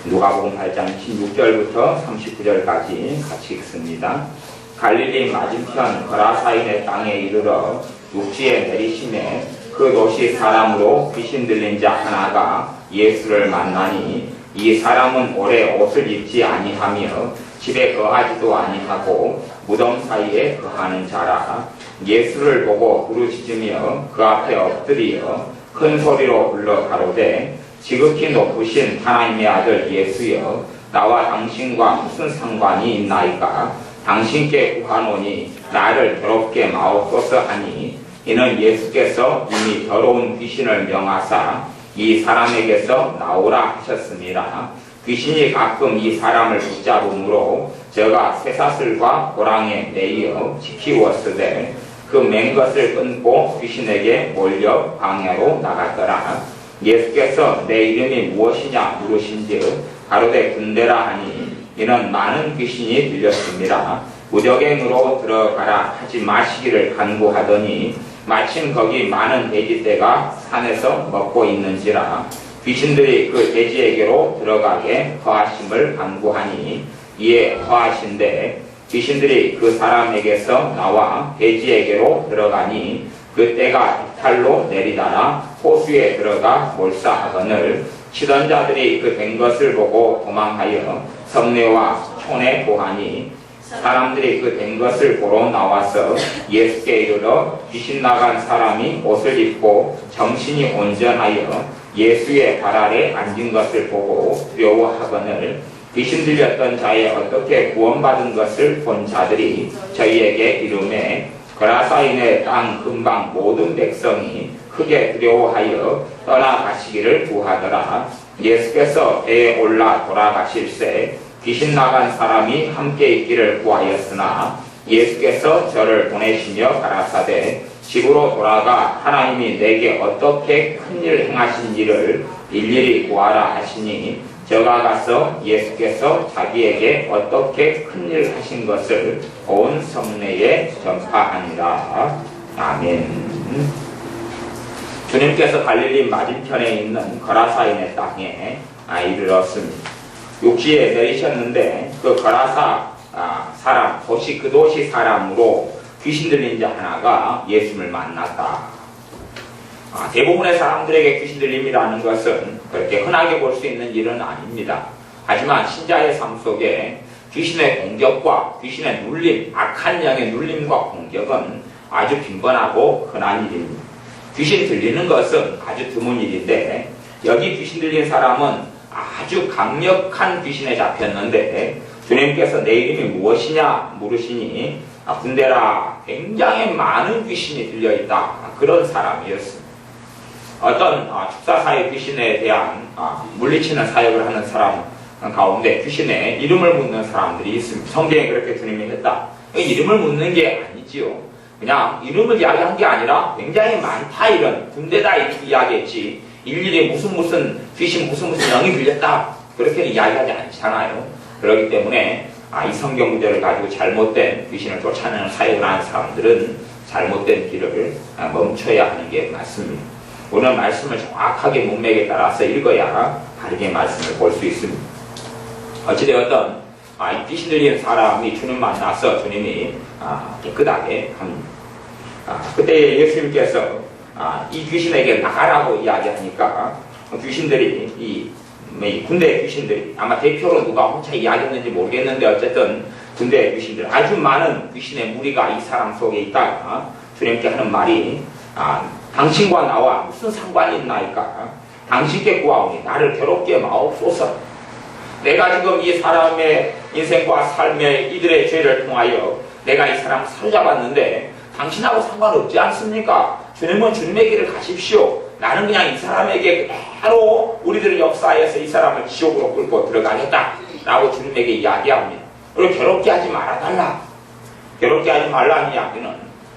누가복음 8장 16절부터 39절까지 같이 읽습니다. 갈릴리 맞은편 거라사인의 땅에 이르러 육지에 내리심에 그 도시 사람으로 귀신 들린 자 하나가 예수를 만나니 이 사람은 오래 옷을 입지 아니하며 집에 거하지도 아니하고 무덤 사이에 거하는 자라. 예수를 보고 부르짖으며 그 앞에 엎드리어 큰 소리로 불러 가로되 지극히 높으신 하나님의 아들 예수여, 나와 당신과 무슨 상관이 있나이까? 당신께 구하노니 나를 더럽게 마옵소서 하니, 이는 예수께서 이미 더러운 귀신을 명하사 이 사람에게서 나오라 하셨습니다. 귀신이 가끔 이 사람을 붙잡음으로 저가 쇠사슬과 고랑에 매여 지키웠으되 그 맨 것을 끊고 귀신에게 몰려 광야로 나갔더라. 예수께서 내 이름이 무엇이냐 물으신즉 가로되 군대라 하니, 이는 많은 귀신이 들렸습니다. 무적행으로 들어가라 하지 마시기를 간구하더니 마침 거기 많은 돼지떼가 산에서 먹고 있는지라. 귀신들이 그 돼지에게로 들어가게 허하심을 간구하니 이에 허하신대 귀신들이 그 사람에게서 나와 돼지에게로 들어가니 그 떼가 이탈로 내리다가 호수에 들어가 몰사하거늘 치던 자들이 그 된 것을 보고 도망하여 성내와 촌에 보하니 사람들이 그 된 것을 보러 나와서 예수께 이르러 귀신 나간 사람이 옷을 입고 정신이 온전하여 예수의 발 아래 앉은 것을 보고 두려워하거늘 귀신 들렸던 자의 어떻게 구원받은 것을 본 자들이 저희에게 이르매 거라사인의 땅 근방 모든 백성이 크게 두려워하여 떠나가시기를 구하더라. 예수께서 배에 올라 돌아가실새 귀신 나간 사람이 함께 있기를 구하였으나 예수께서 저를 보내시며 가라사대 집으로 돌아가 하나님이 내게 어떻게 큰일 행하신지를 일일이 구하라 하시니 저가 가서 예수께서 자기에게 어떻게 큰일 하신 것을 온 성내에 전파하니라. 아멘. 주님께서 갈릴리 맞은편에 있는 거라사인의 땅에 이르렀습니다. 육지에 내리셨는데 그 거라사 사람, 그 도시 사람으로 귀신 들린 자 하나가 예수를 만났다. 대부분의 사람들에게 귀신 들림이라는 것은 그렇게 흔하게 볼 수 있는 일은 아닙니다. 하지만 신자의 삶 속에 귀신의 공격과 귀신의 눌림, 악한 영의 눌림과 공격은 아주 빈번하고 흔한 일입니다. 귀신 들리는 것은 아주 드문 일인데 여기 귀신 들린 사람은 아주 강력한 귀신에 잡혔는데 주님께서 내 이름이 무엇이냐 물으시니 군대라 굉장히 많은 귀신이 들려있다. 그런 사람이었습니다. 어떤 축사사의 귀신에 대한 물리치는 사역을 하는 사람 가운데 귀신에 이름을 묻는 사람들이 있습니다. 성경에 그렇게 주님이 했다. 이름을 묻는 게 아니지요. 그냥 이름을 이야기한 게 아니라 굉장히 많다 이런 군대다 이렇게 이야기했지 일일이 무슨 귀신 무슨 영이 들렸다 그렇게는 이야기하지 않잖아요. 그렇기 때문에 이 성경 구절을 가지고 잘못된 귀신을 쫓아내는 사역을 하는 사람들은 잘못된 길을 멈춰야 하는 게 맞습니다. 오늘 말씀을 정확하게 문맥에 따라서 읽어야 바르게 말씀을 볼 수 있습니다. 어찌되었든 귀신 들린 사람이 주님 만나서 주님이 깨끗하게 합니다. 그때 예수님께서 이 귀신에게 나가라고 이야기하니까 귀신들이 이 군대 귀신들이 아마 대표로 누가 혼자 이야기했는지 모르겠는데 어쨌든 군대 귀신들 아주 많은 귀신의 무리가 이 사람 속에 있다가 주님께 하는 말이 당신과 나와 무슨 상관이 있나이까? 당신께 구하오니 나를 괴롭게 마옵소서. 내가 지금 이 사람의 인생과 삶의 이들의 죄를 통하여 내가 이 사람을 사로잡았는데 당신하고 상관없지 않습니까? 주님은 주님의 길을 가십시오. 나는 그냥 이 사람에게 바로 우리들의 역사에서 이 사람을 지옥으로 끌고 들어가겠다 라고 주님에게 이야기합니다. 그리고 괴롭게 하지 말아달라. 괴롭게 하지 말라는 이야기는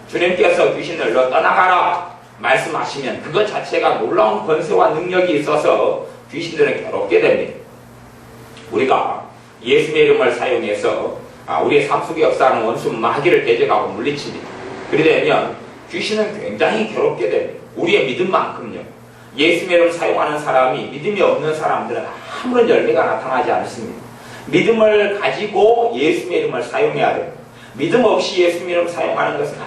주님께서 귀신을 너 떠나가라 말씀하시면 그것 자체가 놀라운 권세와 능력이 있어서 귀신들은 괴롭게 됩니다. 우리가 예수의 이름을 사용해서 우리의 삶 속에 역사하는 원수 마귀를 대적하고 물리칩니다. 그러되면 귀신은 굉장히 괴롭게 됩니다. 우리의 믿음만큼요. 예수님의 이름을 사용하는 사람이 믿음이 없는 사람들은 아무런 열매가 나타나지 않습니다. 믿음을 가지고 예수님의 이름을 사용해야 돼요. 믿음 없이 예수님의 이름을 사용하는 것은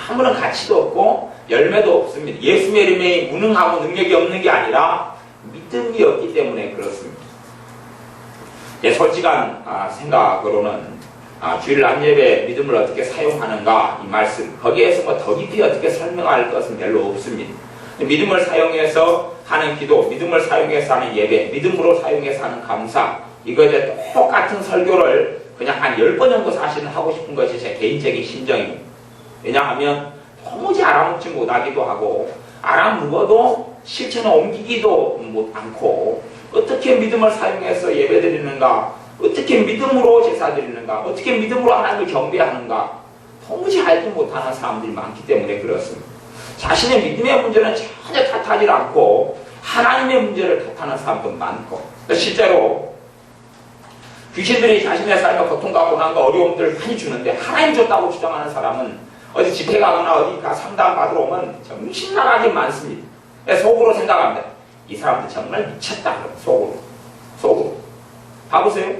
아무런 가치도 없고 열매도 없습니다. 예수님의 이름이 무능하고 능력이 없는 게 아니라 믿음이 없기 때문에 그렇습니다. 제 솔직한 생각으로는 주일 안예배 믿음을 어떻게 사용하는가 이 말씀 거기에서 뭐 더 깊이 어떻게 설명할 것은 별로 없습니다. 믿음을 사용해서 하는 기도, 믿음을 사용해서 하는 예배, 믿음으로 사용해서 하는 감사 이거에 똑같은 설교를 그냥 한 10번 정도 사실은 하고 싶은 것이 제 개인적인 심정입니다. 왜냐하면 도무지 알아먹지 못하기도 하고 알아먹어도 실천에 옮기기도 않고 어떻게 믿음을 사용해서 예배드리는가, 어떻게 믿음으로 제사 드리는가, 어떻게 믿음으로 하나님을 경배하는가 도무지 알지 못하는 사람들이 많기 때문에 그렇습니다. 자신의 믿음의 문제는 전혀 탓하지 않고 하나님의 문제를 탓하는 사람도 많고 실제로 귀신들이 자신의 삶에 고통과 고난과 어려움들을 많이 주는데 하나님 줬다고 주장하는 사람은 어디 집회 가거나 어디 상담 받으러 오면 정신 나가기 많습니다. 속으로 생각합니다. 이 사람들 정말 미쳤다. 속으로. 봐보세요.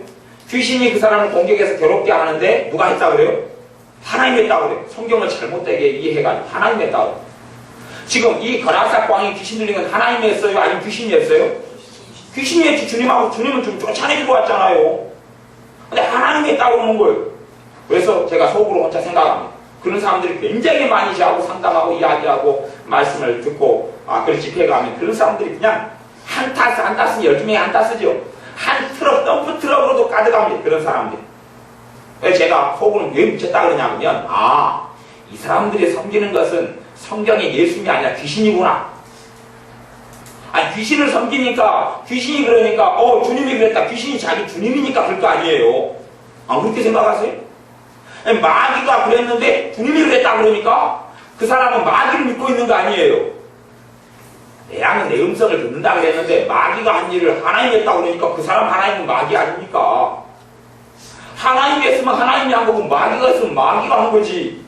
귀신이 그 사람을 공격해서 괴롭게 하는데 누가 했다 그래요? 하나님이 했다 그래요. 성경을 잘못되게 이해해가지고 하나님이 했다 그래요. 지금 이 거라사 광이 귀신 들린 건 하나님이 했어요? 아니면 귀신이 했어요? 귀신이 했지. 주님은 좀 쫓아내주고 왔잖아요. 근데 하나님이 했다고 그러는 거예요. 그래서 제가 속으로 혼자 생각합니다. 그런 사람들이 굉장히 많이 저하고 상담하고 이야기하고 말씀을 듣고 그래서 집회 가면 그런 사람들이 그냥 한 타스 12명에 한 타스죠. 한 트럭 덤프 트럭으로도 가득합니다. 그런 사람들이. 그래서 제가 속으로 왜 미쳤다 그러냐면 이 사람들이 섬기는 것은 성경의 예수님이 아니라 귀신이구나. 귀신을 섬기니까 귀신이 그러니까 주님이 그랬다. 귀신이 자기 주님이니까 그럴 거 아니에요. 그렇게 생각하세요? 마귀가 그랬는데 주님이 그랬다 그러니까 그 사람은 마귀를 믿고 있는 거 아니에요. 내 양은 내 음성을 듣는다 그랬는데 마귀가 한 일을 하나님이 했다고 그러니까 그 사람 하나님은 마귀 아닙니까? 하나님이 했으면 하나님이 한 거고 마귀가 했으면 마귀가 한 거지.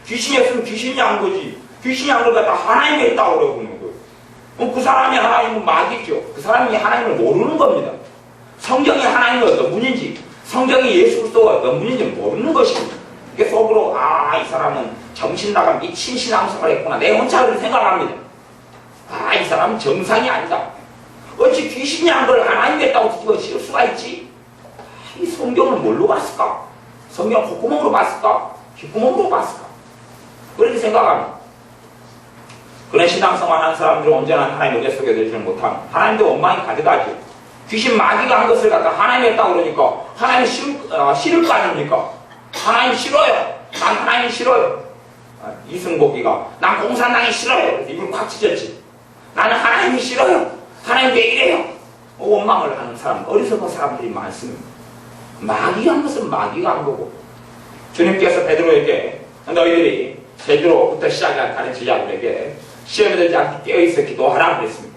귀신이 했으면 귀신이 한 거지. 귀신이 한 걸 갖다 하나님이 했다고 그러는 거예요. 그럼 그 사람이 하나님은 마귀죠. 그 사람이 하나님을 모르는 겁니다. 성경이 하나님이 어떤 분인지 성경이 예수 그리스도가 어떤 분인지 모르는 것입니다. 이게 속으로 이 사람은 정신 나간 미친 신앙생활을 했구나. 내 혼자 그렇게 생각합니다. 이 사람은 정상이 아니다. 어찌 귀신이 한 걸 하나님이 했다고 뒤집어 씌울 수가 있지? 이 성경을 뭘로 봤을까? 성경 콧구멍으로 봤을까? 귓구멍으로 봤을까? 그렇게 생각합니다. 그런 신앙생활 하는 사람들은 언제나 하나님 은혜 속에 들지를 못하면 하나님도 원망이 가득하죠. 귀신 마귀가 한 것을 갖다 하나님이 했다고 그러니까 하나님이 싫을 거 아닙니까? 하나님 싫어요. 난 하나님 싫어요. 이승복이가 난 공산당이 싫어요. 입을 꽉 찢었지. 나는 하나님이 싫어요. 하나님 왜 이래요? 원망을 하는 사람, 어리석은 사람들이 많습니다. 마귀가 한 것은 마귀가 한 거고 주님께서 베드로에게 너희들이 제대로부터 시작한 다른 제자들에게 시험에 들지 않게 깨어있어 기도하라 그랬습니다.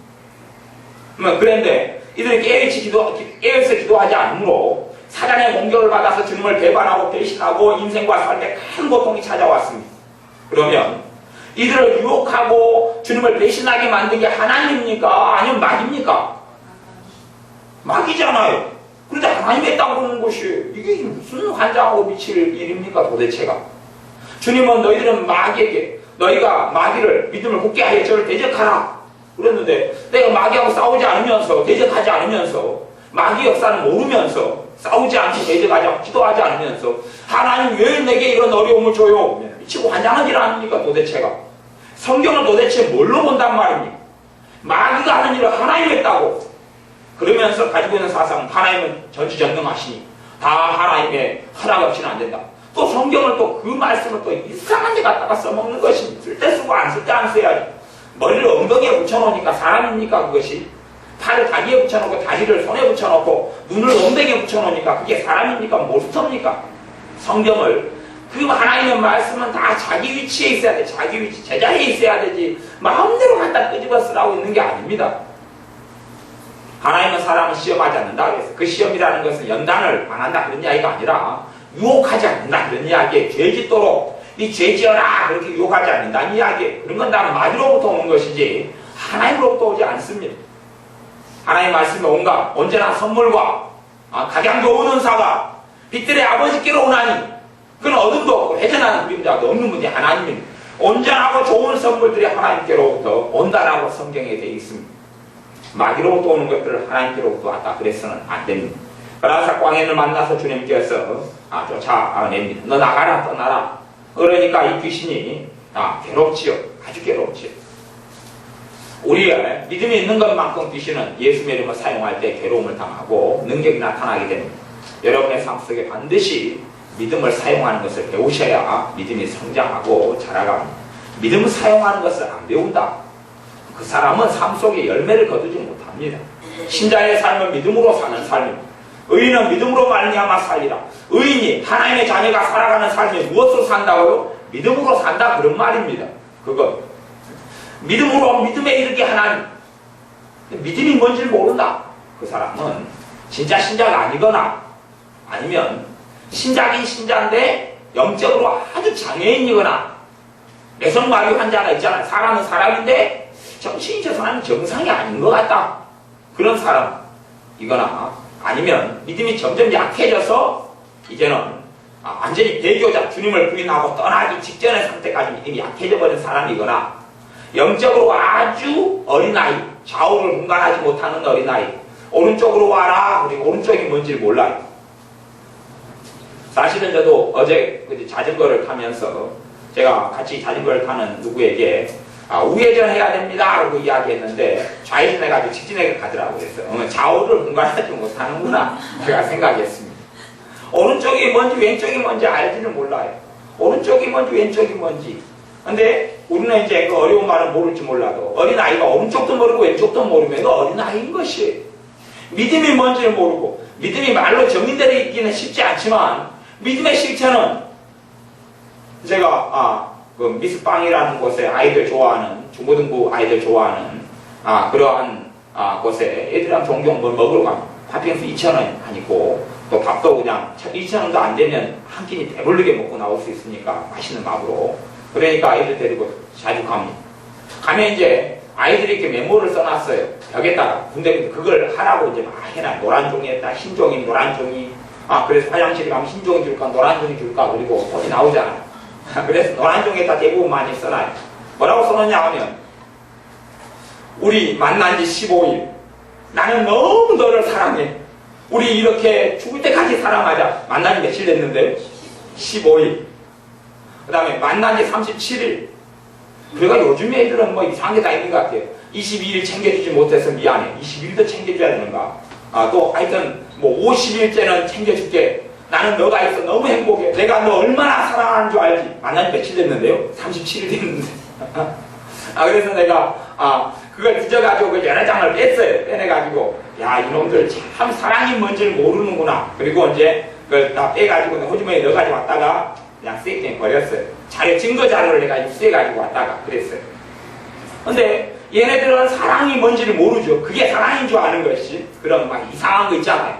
그런데 이들이 깨어있어 기도하지 않으므로 사단의 공격을 받아서 주님을 배반하고 배신하고 인생과 삶에 큰 고통이 찾아왔습니다. 그러면 이들을 유혹하고 주님을 배신하게 만든 게 하나님입니까? 아니면 마귀입니까? 마귀잖아요. 그런데 하나님이 했다고 그러는 것이 이게 무슨 환장하고 미칠 일입니까 도대체가? 주님은 너희들은 마귀에게 너희가 마귀를 믿음을 굳게 하여 저를 대적하라 그랬는데 내가 마귀하고 싸우지 않으면서 대적하지 않으면서 마귀 역사는 모르면서 싸우지 않고 대적하지 않고 기도하지 않으면서 하나님 왜 내게 이런 어려움을 줘요? 미치고 환장한 일 아닙니까 도대체가? 성경을 도대체 뭘로 본단 말입니까? 마귀가 하는 일을 하나님이 했다고 그러면서 가지고 있는 사상은 하나님은 전지전능하시니 다 하나님의 허락 없이는 안 된다. 또 성경을 또 그 말씀을 또 이상한 데 갖다가 써먹는 것이 쓸 때 쓰고 안 쓸 때 안 써야지. 머리를 엉덩이에 붙여놓으니까 사람입니까 그것이? 팔을 다리에 붙여놓고 다리를 손에 붙여놓고 눈을 엉덩이에 붙여놓으니까 그게 사람입니까? 몬스터입니까? 성경을 그 하나님의 말씀은 다 자기 위치에 있어야 돼. 자기 위치 제자리에 있어야 되지 마음대로 갖다 끄집어 쓰라고 있는 게 아닙니다. 하나님은 사람을 시험하지 않는다 그래서 그 시험이라는 것은 연단을 안 한다 그런 이야기가 아니라 유혹하지 않는다 그런 이야기에 죄짓도록 이 죄지어라 그렇게 유혹하지 않는다는 이야기 그런 건 다 마귀로부터 오는 것이지 하나님으로부터 오지 않습니다. 하나님 말씀이 온가 언제나 선물과 가장 좋은 은사가 빛들의 아버지께로 오나니 그건 어둠도 없고 회전하는 그림자도 없는 분이 하나님입니다. 온전하고 좋은 선물들이 하나님께로부터 온다라고 성경에 되어 있습니다. 마귀로부터 오는 것들을 하나님께로부터 왔다 그래서는 안 됩니다. 그라사 광야를 만나서 주님께서 쫓아냅니다. 너 나가라 떠나라. 그러니까 이 귀신이 괴롭지요. 아주 괴롭지요. 우리의 믿음이 있는 것만큼 귀신은 예수의 이름을 사용할 때 괴로움을 당하고 능력이 나타나게 됩니다. 여러분의 삶 속에 반드시 믿음을 사용하는 것을 배우셔야 믿음이 성장하고 자라갑니다. 믿음을 사용하는 것을 안 배운다. 그 사람은 삶 속에 열매를 거두지 못합니다. 신자의 삶은 믿음으로 사는 삶입니다. 의인은 믿음으로 말미암아 살리라. 의인이 하나님의 자녀가 살아가는 삶이 무엇으로 산다고요? 믿음으로 산다 그런 말입니다. 그것 믿음으로 믿음에 이르게 하나님. 믿음이 뭔지를 모른다. 그 사람은 진짜 신자가 아니거나 아니면 신자긴 신자인데 영적으로 아주 장애인이거나 내성마비 환자가 있잖아요. 사람은 사람인데 정신이 저 사람은 정상이 아닌 것 같다. 그런 사람이거나 아니면 믿음이 점점 약해져서 이제는 완전히 배교자 주님을 부인하고 떠나기 직전의 상태까지 믿음이 약해져 버린 사람이거나 영적으로 아주 어린아이, 좌우를 분간하지 못하는 어린아이, 오른쪽으로 와라 그리고 오른쪽이 뭔지를 몰라요. 사실은 저도 어제 자전거를 타면서 제가 같이 자전거를 타는 누구에게 우회전 해야 됩니다 라고 이야기했는데 좌회전 해가지고 직진하게 가더라고요. 그래서 좌우를 분간하지 못하는구나 제가 생각했습니다. 오른쪽이 뭔지 왼쪽이 뭔지 알지는 몰라요. 오른쪽이 뭔지 왼쪽이 뭔지. 근데 우리는 이제 그 어려운 말은 모를지 몰라도 어린아이가 오른쪽도 모르고 왼쪽도 모르면 그 어린아이인 것이에요. 믿음이 뭔지를 모르고 믿음이 말로 정의되어 있기는 쉽지 않지만 믿음의 실체는 제가 그 미스빵이라는 곳에 아이들 좋아하는 중고등부 아이들 좋아하는 그러한 곳에 애들이랑 종종 뭘 먹으러 가면 팥빙수 2,000원 아니고 또 밥도 그냥 2,000원도 안 되면 한 끼니 배부르게 먹고 나올 수 있으니까 맛있는 밥으로 그러니까 아이들 데리고 자주 갑니다. 가면 이제 아이들이 이렇게 메모를 써놨어요. 벽에다가. 근데 그걸 하라고 이제 막 해놔. 노란 종이에다 흰 종이, 노란 종이. 그래서 화장실에 가면 흰 종이 줄까, 노란 종이 줄까, 그리고 돈이 나오잖아. 그래서 노란 종이에다 대부분 많이 써놔요. 뭐라고 써놓냐 하면, 우리 만난 지 15일. 나는 너무 너를 사랑해. 우리 이렇게 죽을 때까지 사랑하자. 만난 지 며칠 됐는데요? 15일. 그 다음에 만난 지 37일. 그래가 요즘 애들은 뭐 이상한 게 다 있는 것 같아요. 22일 챙겨주지 못해서 미안해. 20일도 챙겨줘야 되는가. 또 하여튼 뭐 50일째는 챙겨줄게. 나는 너가 있어 너무 행복해. 내가 너 얼마나 사랑하는 줄 알지. 만난 지 며칠 됐는데요? 37일 됐는데. 그래서 내가 그걸 뒤져가지고 그 연회장을 뺐어요. 빼내가지고 야 이놈들 참 사랑이 뭔지를 모르는구나. 그리고 이제 그걸 다 빼가지고 호주머니에 넣어가지고 왔다가 그냥 쌩쌩 버렸어요. 증거 자료를 내가 입수해가지고 왔다가 그랬어요. 근데 얘네들은 사랑이 뭔지를 모르죠. 그게 사랑인 줄 아는 것이. 그런 막 이상한 거 있잖아요.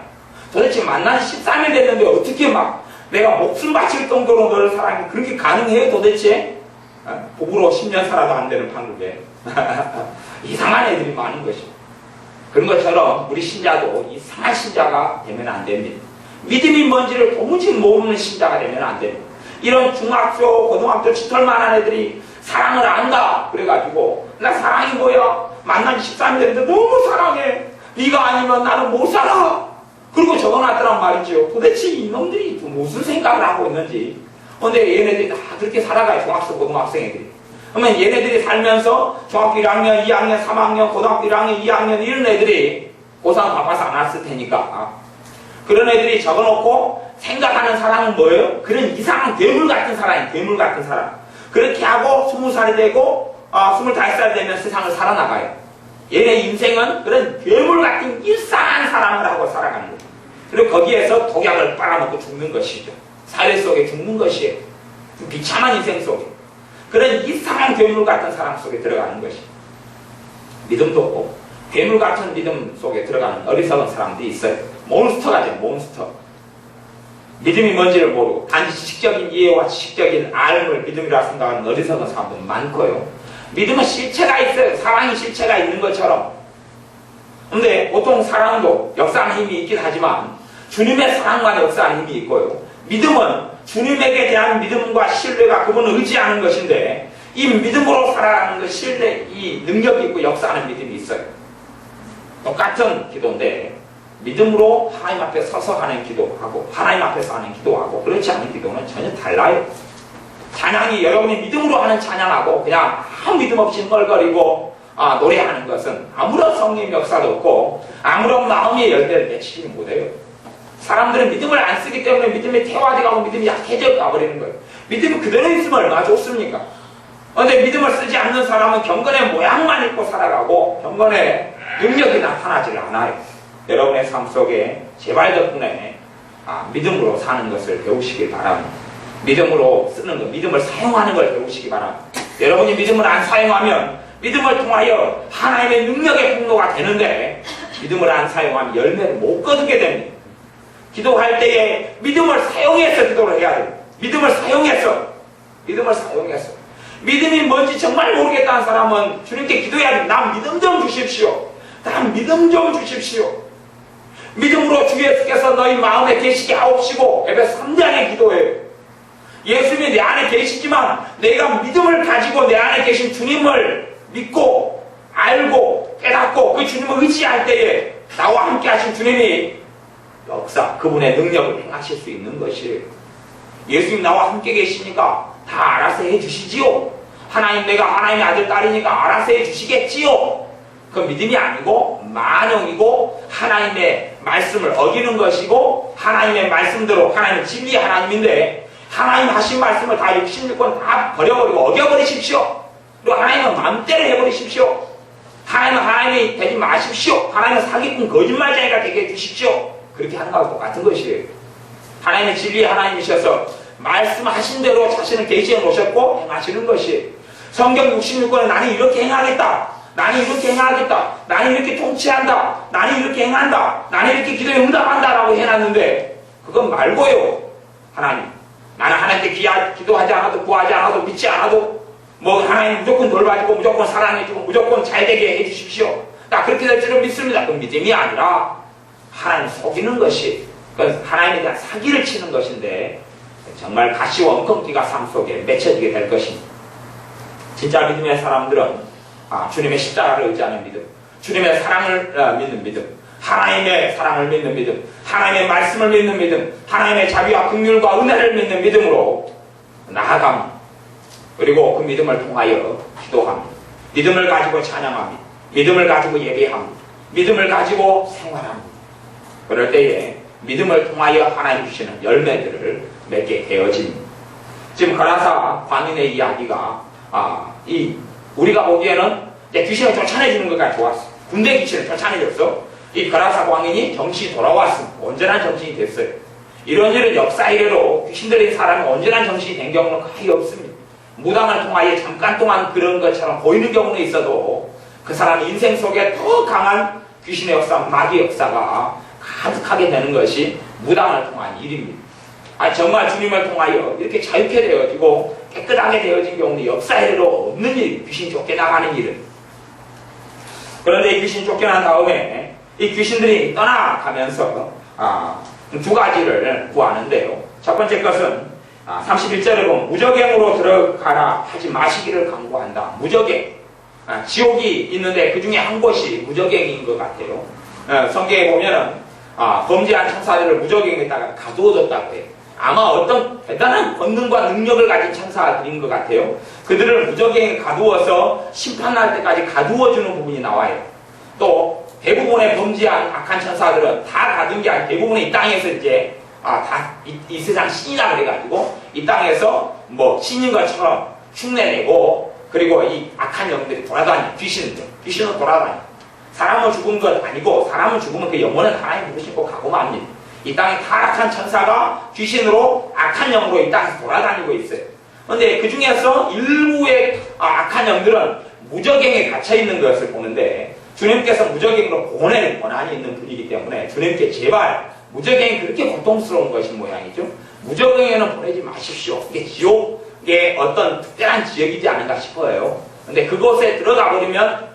도대체 만난 지 13일 됐는데 어떻게 막 내가 목숨 바칠 정도로 너를 사랑해. 그렇게 가능해요 도대체? 부부로 10년 살아도 안 되는 판국에. 이상한 애들이 많은 것이죠. 그런 것처럼 우리 신자도 이상한 신자가 되면 안 됩니다. 믿음이 뭔지를 도무지 모르는 신자가 되면 안 됩니다. 이런 중학교, 고등학교 짙을만한 애들이 사랑을 안다. 그래가지고 나 사랑이 뭐야? 만난 지 13일 됐는데 너무 사랑해. 네가 아니면 나는 못 살아. 그리고 적어놨더란 말이죠. 도대체 이놈들이 무슨 생각을 하고 있는지. 근데 얘네들이 다 그렇게 살아가요. 중학생, 고등학생 애들이. 그러면 얘네들이 살면서 중학교 1학년, 2학년, 3학년, 고등학교 1학년, 2학년 이런 애들이 고3 바빠서 안 왔을 테니까 그런 애들이 적어놓고 생각하는 사람은 뭐예요? 그런 이상한 괴물 같은 사람이 괴물 같은 사람. 그렇게 하고 20살이 되고 25살이 되면 세상을 살아나가요. 얘네 인생은 그런 괴물 같은 일상한 사람을 하고 살아가는 거예요. 그리고 거기에서 독약을 빨아먹고 죽는 것이죠. 사회 속에 죽는 것이에요. 비참한 인생 속에. 그런 이상한 괴물 같은 사람 속에 들어가는 것이에요. 믿음도 없고 괴물 같은 믿음 속에 들어가는 어리석은 사람들이 있어요. 몬스터가 돼요. 몬스터. 믿음이 뭔지를 모르고 단지 지식적인 이해와 지식적인 알을 믿음이라 생각하는 어리석은 사람들은 많고요. 믿음은 실체가 있어요. 사랑이 실체가 있는 것처럼. 근데 보통 사랑도 역사하는 힘이 있긴 하지만 주님의 사랑만 역사하는 힘이 있고요. 믿음은 주님에게 대한 믿음과 신뢰가 그분을 의지하는 것인데 이 믿음으로 살아가는 것 신뢰, 이 능력이 있고 역사하는 믿음이 있어요. 똑같은 기도인데 믿음으로 하나님 앞에 서서 하는 기도하고 하나님 앞에서 하는 기도하고 그렇지 않은 기도는 전혀 달라요. 찬양이 여러분이 믿음으로 하는 찬양하고 그냥 아무 믿음 없이 흥얼거리고 노래하는 것은 아무런 성령 역사도 없고 아무런 마음의 열대를 맺히지 못해요. 사람들은 믿음을 안 쓰기 때문에 믿음이 퇴화되고 믿음이 약해져 가버리는 거예요. 믿음이 그대로 있으면 얼마나 좋습니까? 그런데 믿음을 쓰지 않는 사람은 경건의 모양만 입고 살아가고 경건의 능력이 나타나질 않아요. 여러분의 삶 속에 제발 덕분에 믿음으로 사는 것을 배우시길 바랍니다. 믿음으로 쓰는 것, 믿음을 사용하는 걸 배우시기 바랍니다. 여러분이 믿음을 안 사용하면 믿음을 통하여 하나님의 능력의 통로가 되는데 믿음을 안 사용하면 열매를 못 거두게 됩니다. 기도할 때에 믿음을 사용해서 기도를 해야 돼요. 믿음을 사용해서 믿음이 뭔지 정말 모르겠다는 사람은 주님께 기도해야 돼요. 난 믿음 좀 주십시오. 난 믿음 좀 주십시오. 믿음으로 주 예수께서 너희 마음에 계시게 하옵시고 에베소 3장의 기도예요. 예수님이 내 안에 계시지만 내가 믿음을 가지고 내 안에 계신 주님을 믿고 알고 깨닫고 그 주님을 의지할 때에 나와 함께 하신 주님이 역사, 그분의 능력을 행하실 수 있는 것이에요. 예수님 나와 함께 계시니까 다 알아서 해주시지요. 하나님 내가 하나님의 아들 딸이니까 알아서 해주시겠지요. 그 믿음이 아니고 만용이고 하나님의 말씀을 어기는 것이고 하나님의 말씀대로 하나님은 진리 하나님인데 하나님 하신 말씀을 다 66권 다 버려버리고 어겨버리십시오. 그리고 하나님은 마음대로 해버리십시오. 하나님은 하나님이 되지 마십시오. 하나님은 사기꾼 거짓말쟁이가 되게 해주십시오. 그렇게 하는 것과 똑같은 것이에요. 하나님의 진리 하나님이셔서 말씀하신 대로 자신을 계시해 놓으셨고 행하시는 것이에요. 성경 66권에 나는 이렇게 행하겠다. 나는 이렇게 행하겠다. 나는 이렇게 통치한다. 나는 이렇게 행한다. 나는 이렇게 기도에 응답한다 라고 해놨는데 그건 말고요. 하나님 나는 하나님께 기도하지 않아도 구하지 않아도 믿지 않아도 뭐 하나님 무조건 돌봐주고 무조건 사랑해주고 무조건 잘되게 해주십시오. 나 그렇게 될 줄은 믿습니다. 그건 믿음이 아니라 하나님 속이는 것이 그건 하나님에 대한 사기를 치는 것인데 정말 가시와 엉겅퀴가 삶 속에 맺혀지게 될 것입니다. 진짜 믿음의 사람들은 주님의 십자가를 의지하는 믿음, 주님의 사랑을 믿는 믿음, 하나님의 사랑을 믿는 믿음, 하나님의 말씀을 믿는 믿음, 하나님의 자비와 긍휼과 은혜를 믿는 믿음으로 나아갑니다. 그리고 그 믿음을 통하여 기도합니다. 믿음을 가지고 찬양합니다. 믿음을 가지고 예배합니다. 믿음을 가지고 생활합니다. 그럴 때에 믿음을 통하여 하나님 주시는 열매들을 맺게 되어집니다. 지금 가라사 광인의 이야기가 우리가 보기에는 귀신을 쫓아내주는 것까지 좋았어. 군대 귀신을 쫓아내줬어. 이 가라사 광인이 정신이 돌아왔습니다. 온전한 정신이 됐어요. 이런 일은 역사 이래로 귀신 들린 사람이 온전한 정신이 된 경우는 거의 없습니다. 무당을 통하여 잠깐 동안 그런 것처럼 보이는 경우는 있어도 그 사람 인생 속에 더 강한 귀신의 역사, 마귀의 역사가 가득하게 되는 것이 무당을 통한 일입니다. 정말 주님을 통하여 이렇게 자유케 되어지고 깨끗하게 되어진 경우는 역사 이래로 없는 일, 귀신 쫓겨나가는 일은. 그런데 이 귀신 쫓겨난 다음에 이 귀신들이 떠나가면서 두 가지를 구하는데요. 첫 번째 것은 31절에 보면 무저갱으로 들어가라 하지 마시기를 강구한다. 무저갱. 지옥이 있는데 그 중에 한 곳이 무저갱인 것 같아요. 성경에 보면은 범죄한 천사들을 무저갱에다가 가두어뒀다고 해요. 아마 어떤 대단한 권능과 능력을 가진 천사들인 것 같아요. 그들을 무저갱에 가두어서 심판날 때까지 가두어주는 부분이 나와요. 또 대부분의 범죄한 악한 천사들은 다 가둔 게 아니라 대부분의 이 땅에서 이제 다 이 세상 신이라 그래가지고 이 땅에서 뭐 신인 것처럼 흉내내고 그리고 이 악한 영들이 돌아다니 귀신은 돌아다니. 사람은 죽은 것 아니고 사람은 죽으면 그 영혼은 하나님 부르시고 가고 맙니다. 이 땅에 타락한 천사가 귀신으로 악한 영으로 이 땅에서 돌아다니고 있어요. 그런데 그 중에서 일부의 악한 영들은 무저갱에 갇혀있는 것을 보는데 주님께서 무저갱으로 보내는 권한이 있는 분이기 때문에 주님께 제발 무저갱이 그렇게 고통스러운 것인 모양이죠. 무저갱에는 보내지 마십시오. 이게 지옥의 어떤 특별한 지역이지 않은가 싶어요. 근데 그곳에 들어가 버리면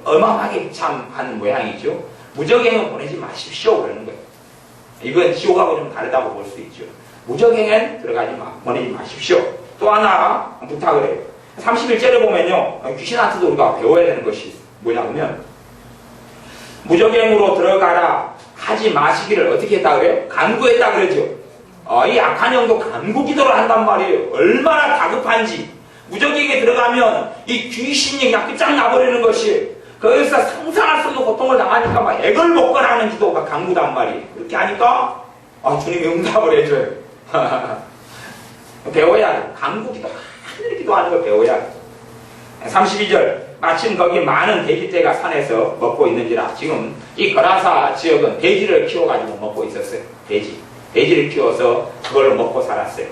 어마어마하게 참한 모양이죠. 무적행은 보내지 마십시오 그러는 거예요. 이건 지옥하고 좀 다르다고 볼 수 있죠. 무적행은 보내지 마십시오. 또 하나 부탁을 해요. 31절에 보면요, 귀신한테도 우리가 배워야 되는 것이 뭐냐면, 무적행으로 들어가라 하지 마시기를 어떻게 했다 그래요? 간구했다 그러죠. 이 악한 영도 간구 기도를 한단 말이에요. 얼마나 다급한지. 무적행에 들어가면 이 귀신이 그냥 끝장나버리는 것이, 거기서 상상할 수 없는 고통을 당하니까 막 액을 먹거나 하는 기도가 간구단 말이에요. 그렇게 하니까 주님이 응답을 해줘요. 배워야 돼. 간구 기도, 하늘 기도하는 걸 배워야 돼. 32절, 마침 거기 많은 돼지떼가 산에서 먹고 있는지라. 지금 이 거라사 지역은 돼지를 키워가지고 먹고 있었어요. 돼지를 키워서 그걸로 먹고 살았어요.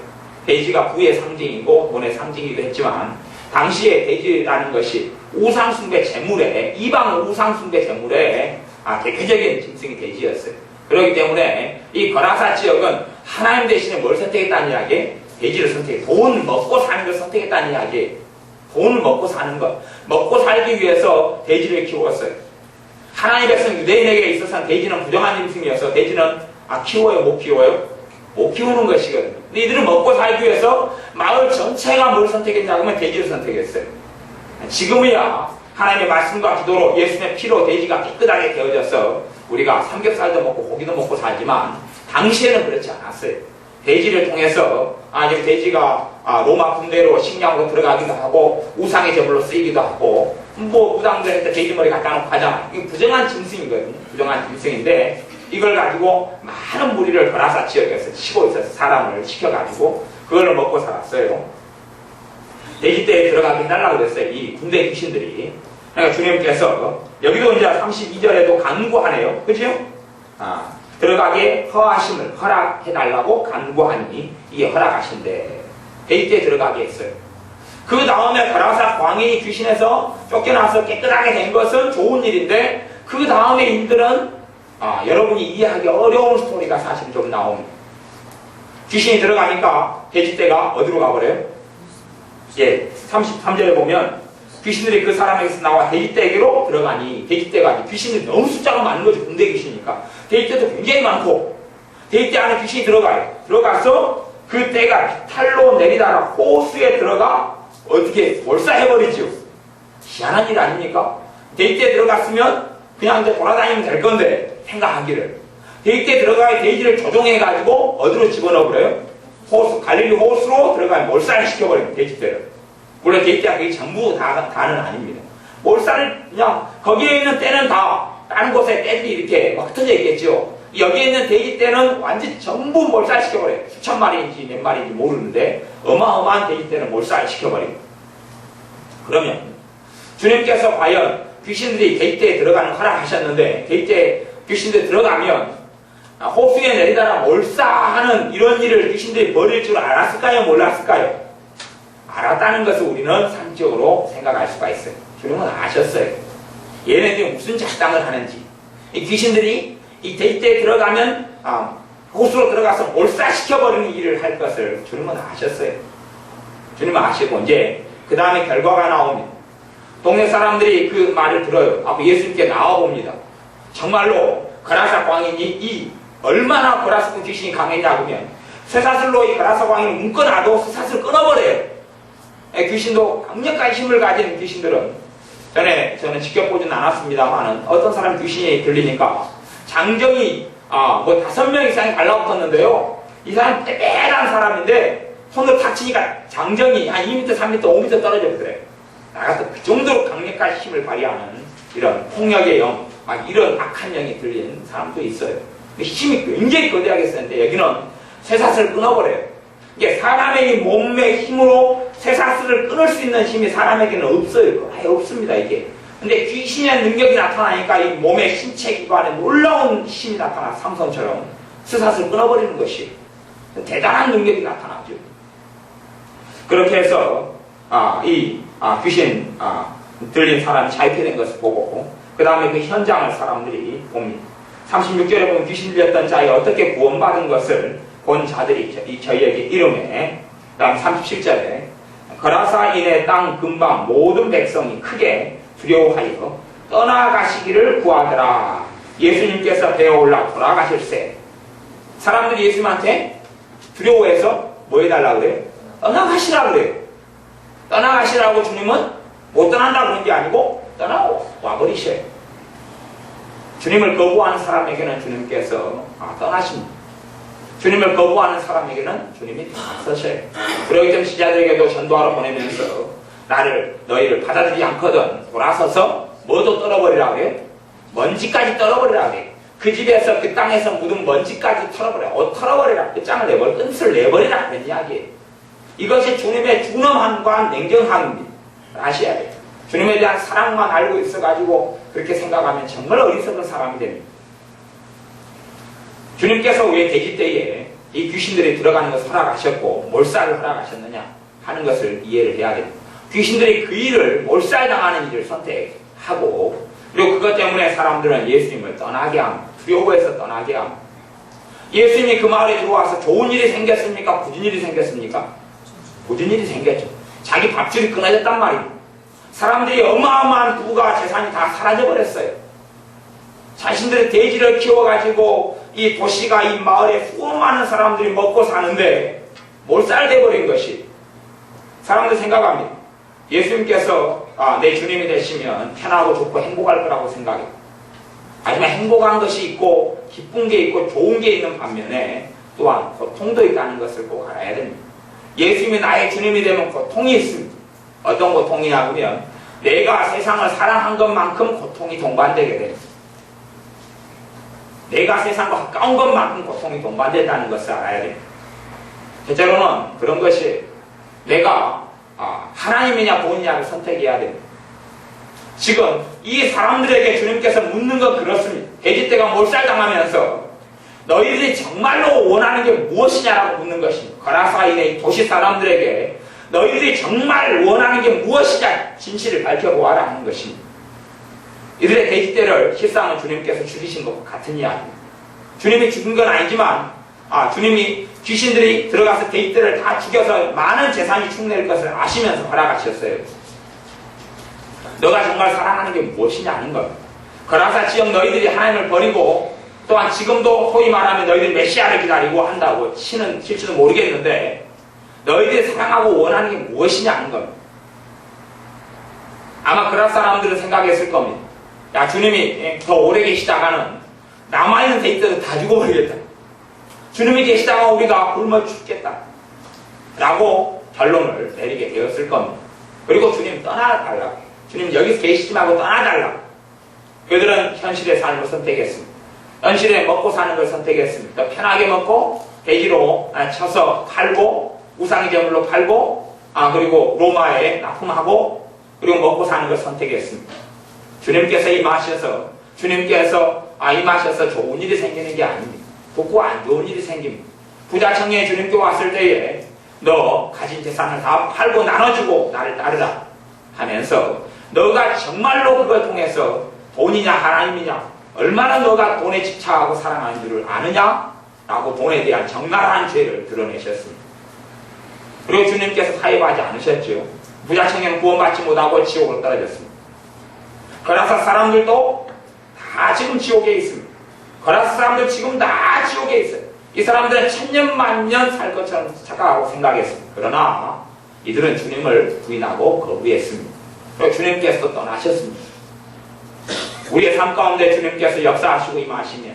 돼지가 부의 상징이고 돈의 상징이기도 했지만, 당시에 돼지라는 것이 우상숭배 제물에, 이방 우상숭배 제물에 대표적인 짐승이 돼지였어요. 그렇기 때문에 이 거라사 지역은 하나님 대신에 뭘 선택했다는 이야기? 돼지를 선택해. 돈 먹고 사는 걸 선택했다는 이야기. 돈을 먹고 사는 것. 먹고 살기 위해서 돼지를 키웠어요. 하나님의 백성 유대인에게 있어서는 돼지는 부정한 짐승이어서, 돼지는 키워요? 못 키워요? 못 키우는 것이거든요. 근데 이들은 먹고 살기 위해서 마을 전체가 뭘 선택했냐 하면 돼지를 선택했어요. 지금이야 하나님의 말씀과 기도로 예수님의 피로 돼지가 깨끗하게 되어져서 우리가 삼겹살도 먹고 고기도 먹고 살지만, 당시에는 그렇지 않았어요. 돼지를 통해서 지금 돼지가 로마 군대로 식량으로 들어가기도 하고 우상의 제물로 쓰이기도 하고, 무당들한테 돼지 머리 갖다 놓고 하잖아. 이거 부정한 짐승이거든요. 부정한 짐승인데, 이걸 가지고 많은 무리를 거라사 지역에서 치고 있어서 사람을 시켜가지고 그걸 먹고 살았어요. 돼지떼에 들어가게 해달라고 그랬어요. 이 군대 귀신들이. 그러니까 주님께서 여기도 이제 32절에도 간구하네요. 그죠? 들어가게 허락해달라고 간구하니 이게 허락하신대. 돼지떼에 들어가게 했어요. 그 다음에 거라사 광인이 귀신에서 쫓겨나서 깨끗하게 된 것은 좋은 일인데, 그 다음에 일들은 여러분이 이해하기 어려운 스토리가 사실 좀 나옵니다. 귀신이 들어가니까 돼지떼가 어디로 가버려요? 33절에 보면 귀신들이 그 사람에게서 나와 돼지떼에게로 들어가니, 돼지떼가 귀신이 너무 숫자가 많은 거죠. 군대 귀신이니까. 돼지떼도 굉장히 많고, 돼지떼 안에 귀신이 들어가요. 들어가서 그 떼가 탈로 내리다가 호수에 들어가 어떻게 몰사해버리죠. 희한한 일 아닙니까? 돼지떼에 들어갔으면 그냥 이제 돌아다니면 될 건데, 생각하기를. 돼지떼에 들어가야 돼지를 조종해가지고 어디로 집어넣어버려요? 호수, 갈릴리 호수로 들어가야 몰살을 시켜버려요. 돼지떼를. 물론 돼지떼가 그게 전부 다는 아닙니다. 몰살을 그냥, 거기에 있는 떼는 다 다른 곳에 떼들이 이렇게 막 흩어져 있겠죠. 여기에 있는 돼지떼는 완전히 전부 몰살시켜버려요. 수천 마리인지 몇 마리인지 모르는데 어마어마한 돼지떼는 몰살시켜버려요. 그러면 주님께서 과연 귀신들이 돼지떼에 들어가는 허락하셨는데, 돼지떼에 귀신들이 들어가면 호수에 내리다가 몰사하는 이런 일을 귀신들이 벌일 줄 알았을까요? 몰랐을까요? 알았다는 것을 우리는 상식적으로 생각할 수가 있어요. 주님은 아셨어요. 얘네들이 무슨 작당을 하는지. 이 귀신들이 이 돼지떼에 들어가면 호수로 들어가서 몰사시켜버리는 일을 할 것을 주님은 아셨어요. 주님은 아시고 이제 그 다음에 결과가 나옵니다. 동네 사람들이 그 말을 들어요. 예수님께 나와봅니다. 정말로 거라사 광인이 얼마나 거라사 귀신이 강했냐 보면, 쇠사슬로 이 거라사 광인을 묶어놔도 쇠사슬을 끊어버려요. 귀신도 강력한 힘을 가진 귀신들은, 저는 지켜보진 않았습니다만 어떤 사람 귀신이 들리니까 장정이 5명 이상이 달라붙었는데요. 이 사람 빼빼한 사람인데 손을 탁 치니까 장정이 한 2m, 3m, 5m 떨어져 버려요. 나가서 그 정도로 강력한 힘을 발휘하는 이런 폭력의 영, 이런 악한 영이 들린 사람도 있어요. 힘이 굉장히 거대하게 쓰는데 여기는 쇠사슬을 끊어버려요. 이게 사람의 몸의 힘으로 쇠사슬을 끊을 수 있는 힘이 사람에게는 없어요. 아예 없습니다, 이게. 근데 귀신의 능력이 나타나니까 이 몸의 신체 기관에 놀라운 힘이 나타나, 삼손처럼 쇠사슬을 끊어버리는 것이 대단한 능력이 나타나죠. 그렇게 해서 귀신 들린 사람이 자유케된 것을 보고, 그 다음에 그 현장을 사람들이 봅니다. 36절에 보면 귀신 들렸던 자에 어떻게 구원받은 것을 본 자들이 저희에게 이름에, 그 다음 37절에 거라사인의 땅 근방 모든 백성이 크게 두려워하여 떠나가시기를 구하더라. 예수님께서 배에 올라 돌아가실세. 사람들이 예수님한테 두려워해서 뭐 해달라고 그래요? 떠나가시라고 그래요. 떠나가시라고 주님은 못 떠난다고 그런 게 아니고 떠나와버리셔요. 주님을 거부하는 사람에게는 주님께서 떠나십니다. 주님을 거부하는 사람에게는 주님이 나서셔요. 그러기 때문에 지자들에게도 전도하러 보내면서 너희를 받아들이지 않거든 돌아서서 뭐도 떨어버리라고 해요? 먼지까지 떨어버리라고 해요. 그 집에서 그 땅에서 묻은 먼지까지 털어버리라. 끝장을 내버려 끈을 내버리라 그런 이야기예요. 이것이 주님의 준엄함과 냉정함입니다. 아셔야 돼요. 주님에 대한 사랑만 알고 있어가지고 그렇게 생각하면 정말 어리석은 사람이 됩니다. 주님께서 왜 돼지 떼에 이 귀신들이 들어가는 것을 허락하셨고 몰살을 허락하셨느냐 하는 것을 이해를 해야 됩니다. 귀신들이 그 일을 몰살당하는 일을 선택하고 그리고 그것 때문에 사람들은 예수님을 떠나게 합니다. 두려워해서 떠나게 합니다. 예수님이 그 마을에 들어와서 좋은 일이 생겼습니까? 굳은 일이 생겼습니까? 굳은 일이 생겼죠. 자기 밥줄이 끊어졌단 말입니다. 사람들이 어마어마한 부가 재산이 다 사라져버렸어요. 자신들의 돼지를 키워가지고 이 도시가 이 마을에 수많은 사람들이 먹고 사는데 몰살돼버린 것이 사람들 생각합니다. 예수님께서 내 주님이 되시면 편하고 좋고 행복할 거라고 생각해요. 하지만 행복한 것이 있고 기쁜 게 있고 좋은 게 있는 반면에 또한 고통도 있다는 것을 꼭 알아야 됩니다. 예수님이 나의 주님이 되면 고통이 있습니다. 어떤 고통이냐 하면 내가 세상을 사랑한 것만큼 고통이 동반되게 됩니다. 내가 세상과 가까운 것만큼 고통이 동반된다는 것을 알아야 됩니다. 대체로는 그런 것이 내가 하나님이냐 본이냐를 선택해야 됩니다. 지금 이 사람들에게 주님께서 묻는 건 그렇습니다. 돼지떼가 몰살당하면서 너희들이 정말로 원하는 게 무엇이냐라고 묻는 것입니다. 거라사인의 도시 사람들에게 너희들이 정말 원하는 게 무엇이냐 진실을 밝혀보아라 하는 것입니다. 이들의 돼지떼를 실상은 주님께서 죽이신 것과 같은 이야기입니다. 주님이 죽인 건 아니지만 주님이 귀신들이 들어가서 돼지떼를 다 죽여서 많은 재산이 축낼 것을 아시면서 허락하셨어요. 너가 정말 사랑하는 게 무엇이냐 하는 것. 거라사 지역 너희들이 하나님을 버리고 또한 지금도 소위 말하면 너희들이 메시아를 기다리고 한다고 실지도 모르겠는데 너희들이 사랑하고 원하는 게 무엇이냐 하는 것. 아마 그럴 사람들은 생각했을 겁니다. 야, 주님이 더 오래 계시다가는 남아있는 데이터도 다 죽어버리겠다. 주님이 계시다가 우리가 굶어 죽겠다. 라고 결론을 내리게 되었을 겁니다. 그리고 주님 떠나달라고. 주님 여기서 계시지 말고 떠나달라고. 그들은 현실의 삶을 선택했습니다. 현실에 먹고 사는 걸 선택했습니다. 편하게 먹고 돼지로 쳐서 팔고 우상의 제물로 팔고 그리고 로마에 납품하고 그리고 먹고 사는 걸 선택했습니다. 주님께서 임하셔서 좋은 일이 생기는 게 아닙니다. 돕고 안 좋은 일이 생깁니다. 부자 청년이 주님께 왔을 때에 너 가진 재산을 다 팔고 나눠주고 나를 따르라 하면서 너가 정말로 그걸 통해서 돈이냐 하나님이냐 얼마나 너가 돈에 집착하고 사랑하는 줄을 아느냐 라고 돈에 대한 적나라한 죄를 드러내셨습니다. 그리고 주님께서 사입하지 않으셨죠. 부자 청년은 구원받지 못하고 지옥으로 떨어졌습니다. 거라사 사람들도 다 지금 지옥에 있습니다. 거라사 사람들 지금 다 지옥에 있어요. 이 사람들은 천년 만년 살 것처럼 착각하고 생각했습니다. 그러나 이들은 주님을 부인하고 거부했습니다. 그리고 주님께서 떠나셨습니다. 우리의 삶 가운데 주님께서 역사하시고 임하시면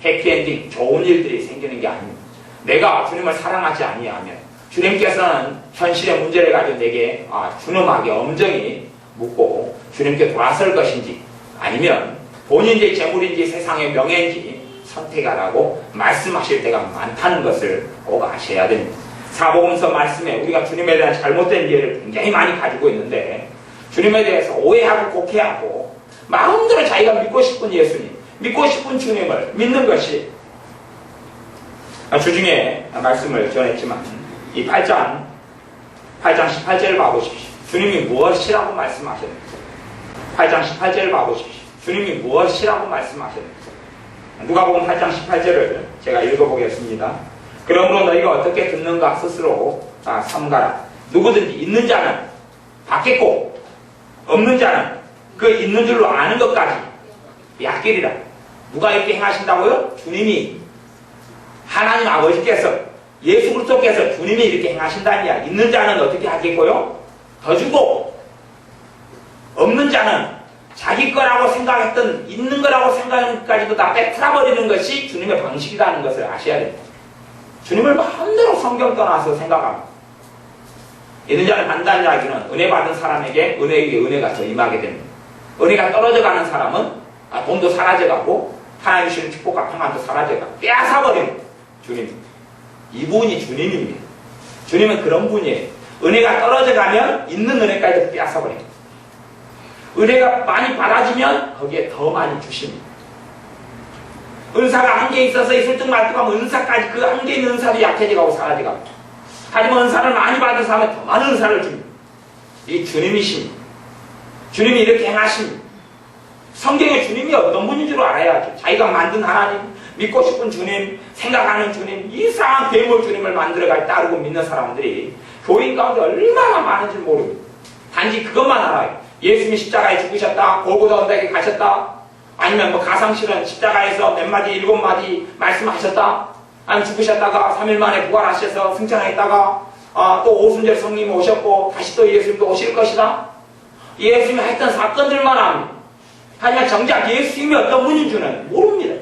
해피엔딩 좋은 일들이 생기는 게 아닙니다. 내가 주님을 사랑하지 아니하면 주님께서는 현실의 문제를 가지고 내게 준엄하게 엄정히 묻고 주님께 돌아설 것인지 아니면 돈인지 재물인지 세상의 명예인지 선택하라고 말씀하실 때가 많다는 것을 꼭 아셔야 됩니다. 사복음서 말씀에 우리가 주님에 대한 잘못된 이해를 굉장히 많이 가지고 있는데 주님에 대해서 오해하고 곡해하고 마음대로 자기가 믿고 싶은 예수님, 믿고 싶은 주님을 믿는 것이 주중에 말씀을 전했지만 이 8장 18절을 봐보십시오. 주님이 무엇이라고 말씀하셨는지 8장 18절을 봐보십시오. 주님이 무엇이라고 말씀하셨는지 누가복음 8장 18절을 제가 읽어보겠습니다. 그러므로 너희가 어떻게 듣는가 스스로 삼가라. 누구든지 있는 자는 받겠고 없는 자는 그 있는 줄로 아는 것까지 빼앗기리라. 누가 이렇게 행하신다고요? 주님이, 하나님 아버지께서, 예수 그리스도께서 주님이 이렇게 행하신다는 이야. 있는 자는 어떻게 하겠고요? 더 주고, 없는 자는 자기 거라고 생각했던, 있는 거라고 생각하는 것까지도 다 빼풀어버리는 것이 주님의 방식이라는 것을 아셔야 됩니다. 주님을 마음대로 성경 떠나서 생각합니다. 있는 자는 받는다는 이야기는 은혜 받은 사람에게 은혜에게 은혜가 더 임하게 됩니다. 은혜가 떨어져가는 사람은 돈도 사라져가고 하나님 주시는 축복과 평안도 사라져가 빼앗아버리는 주님. 이분이 주님입니다. 주님은 그런 분이에요. 은혜가 떨어져가면 있는 은혜까지도 빼앗아버립니다. 은혜가 많이 받아지면 거기에 더 많이 주십니다. 은사가 한 개 있어서 술뚱말뚱하면 은사까지 그 한 개 있는 은사도 약해져가고 사라져가고, 하지만 은사를 많이 받은 사람은 더 많은 은사를 줍니다. 이 주님이십니다. 주님이 이렇게 행하십니다. 성경에 주님이 어떤 분인 줄 알아야죠. 자기가 만든 하나님, 믿고 싶은 주님, 생각하는 주님, 이상한 괴물 주님을 만들어갈 따르고 믿는 사람들이 교인 가운데 얼마나 많은지 모릅니다. 단지 그것만 알아요. 예수님이 십자가에 죽으셨다, 골고다 언덕에 가셨다, 아니면 뭐 가상실은 십자가에서 몇 마디, 7마디 말씀하셨다, 아니면 죽으셨다가 3일 만에 부활하셔서 승천하셨다가 또 오순절 성님 오셨고 다시 또 예수님도 오실 것이다. 예수님이 했던 사건들만 합니다. 하지만 정작 예수님이 어떤 분인 줄은 모릅니다.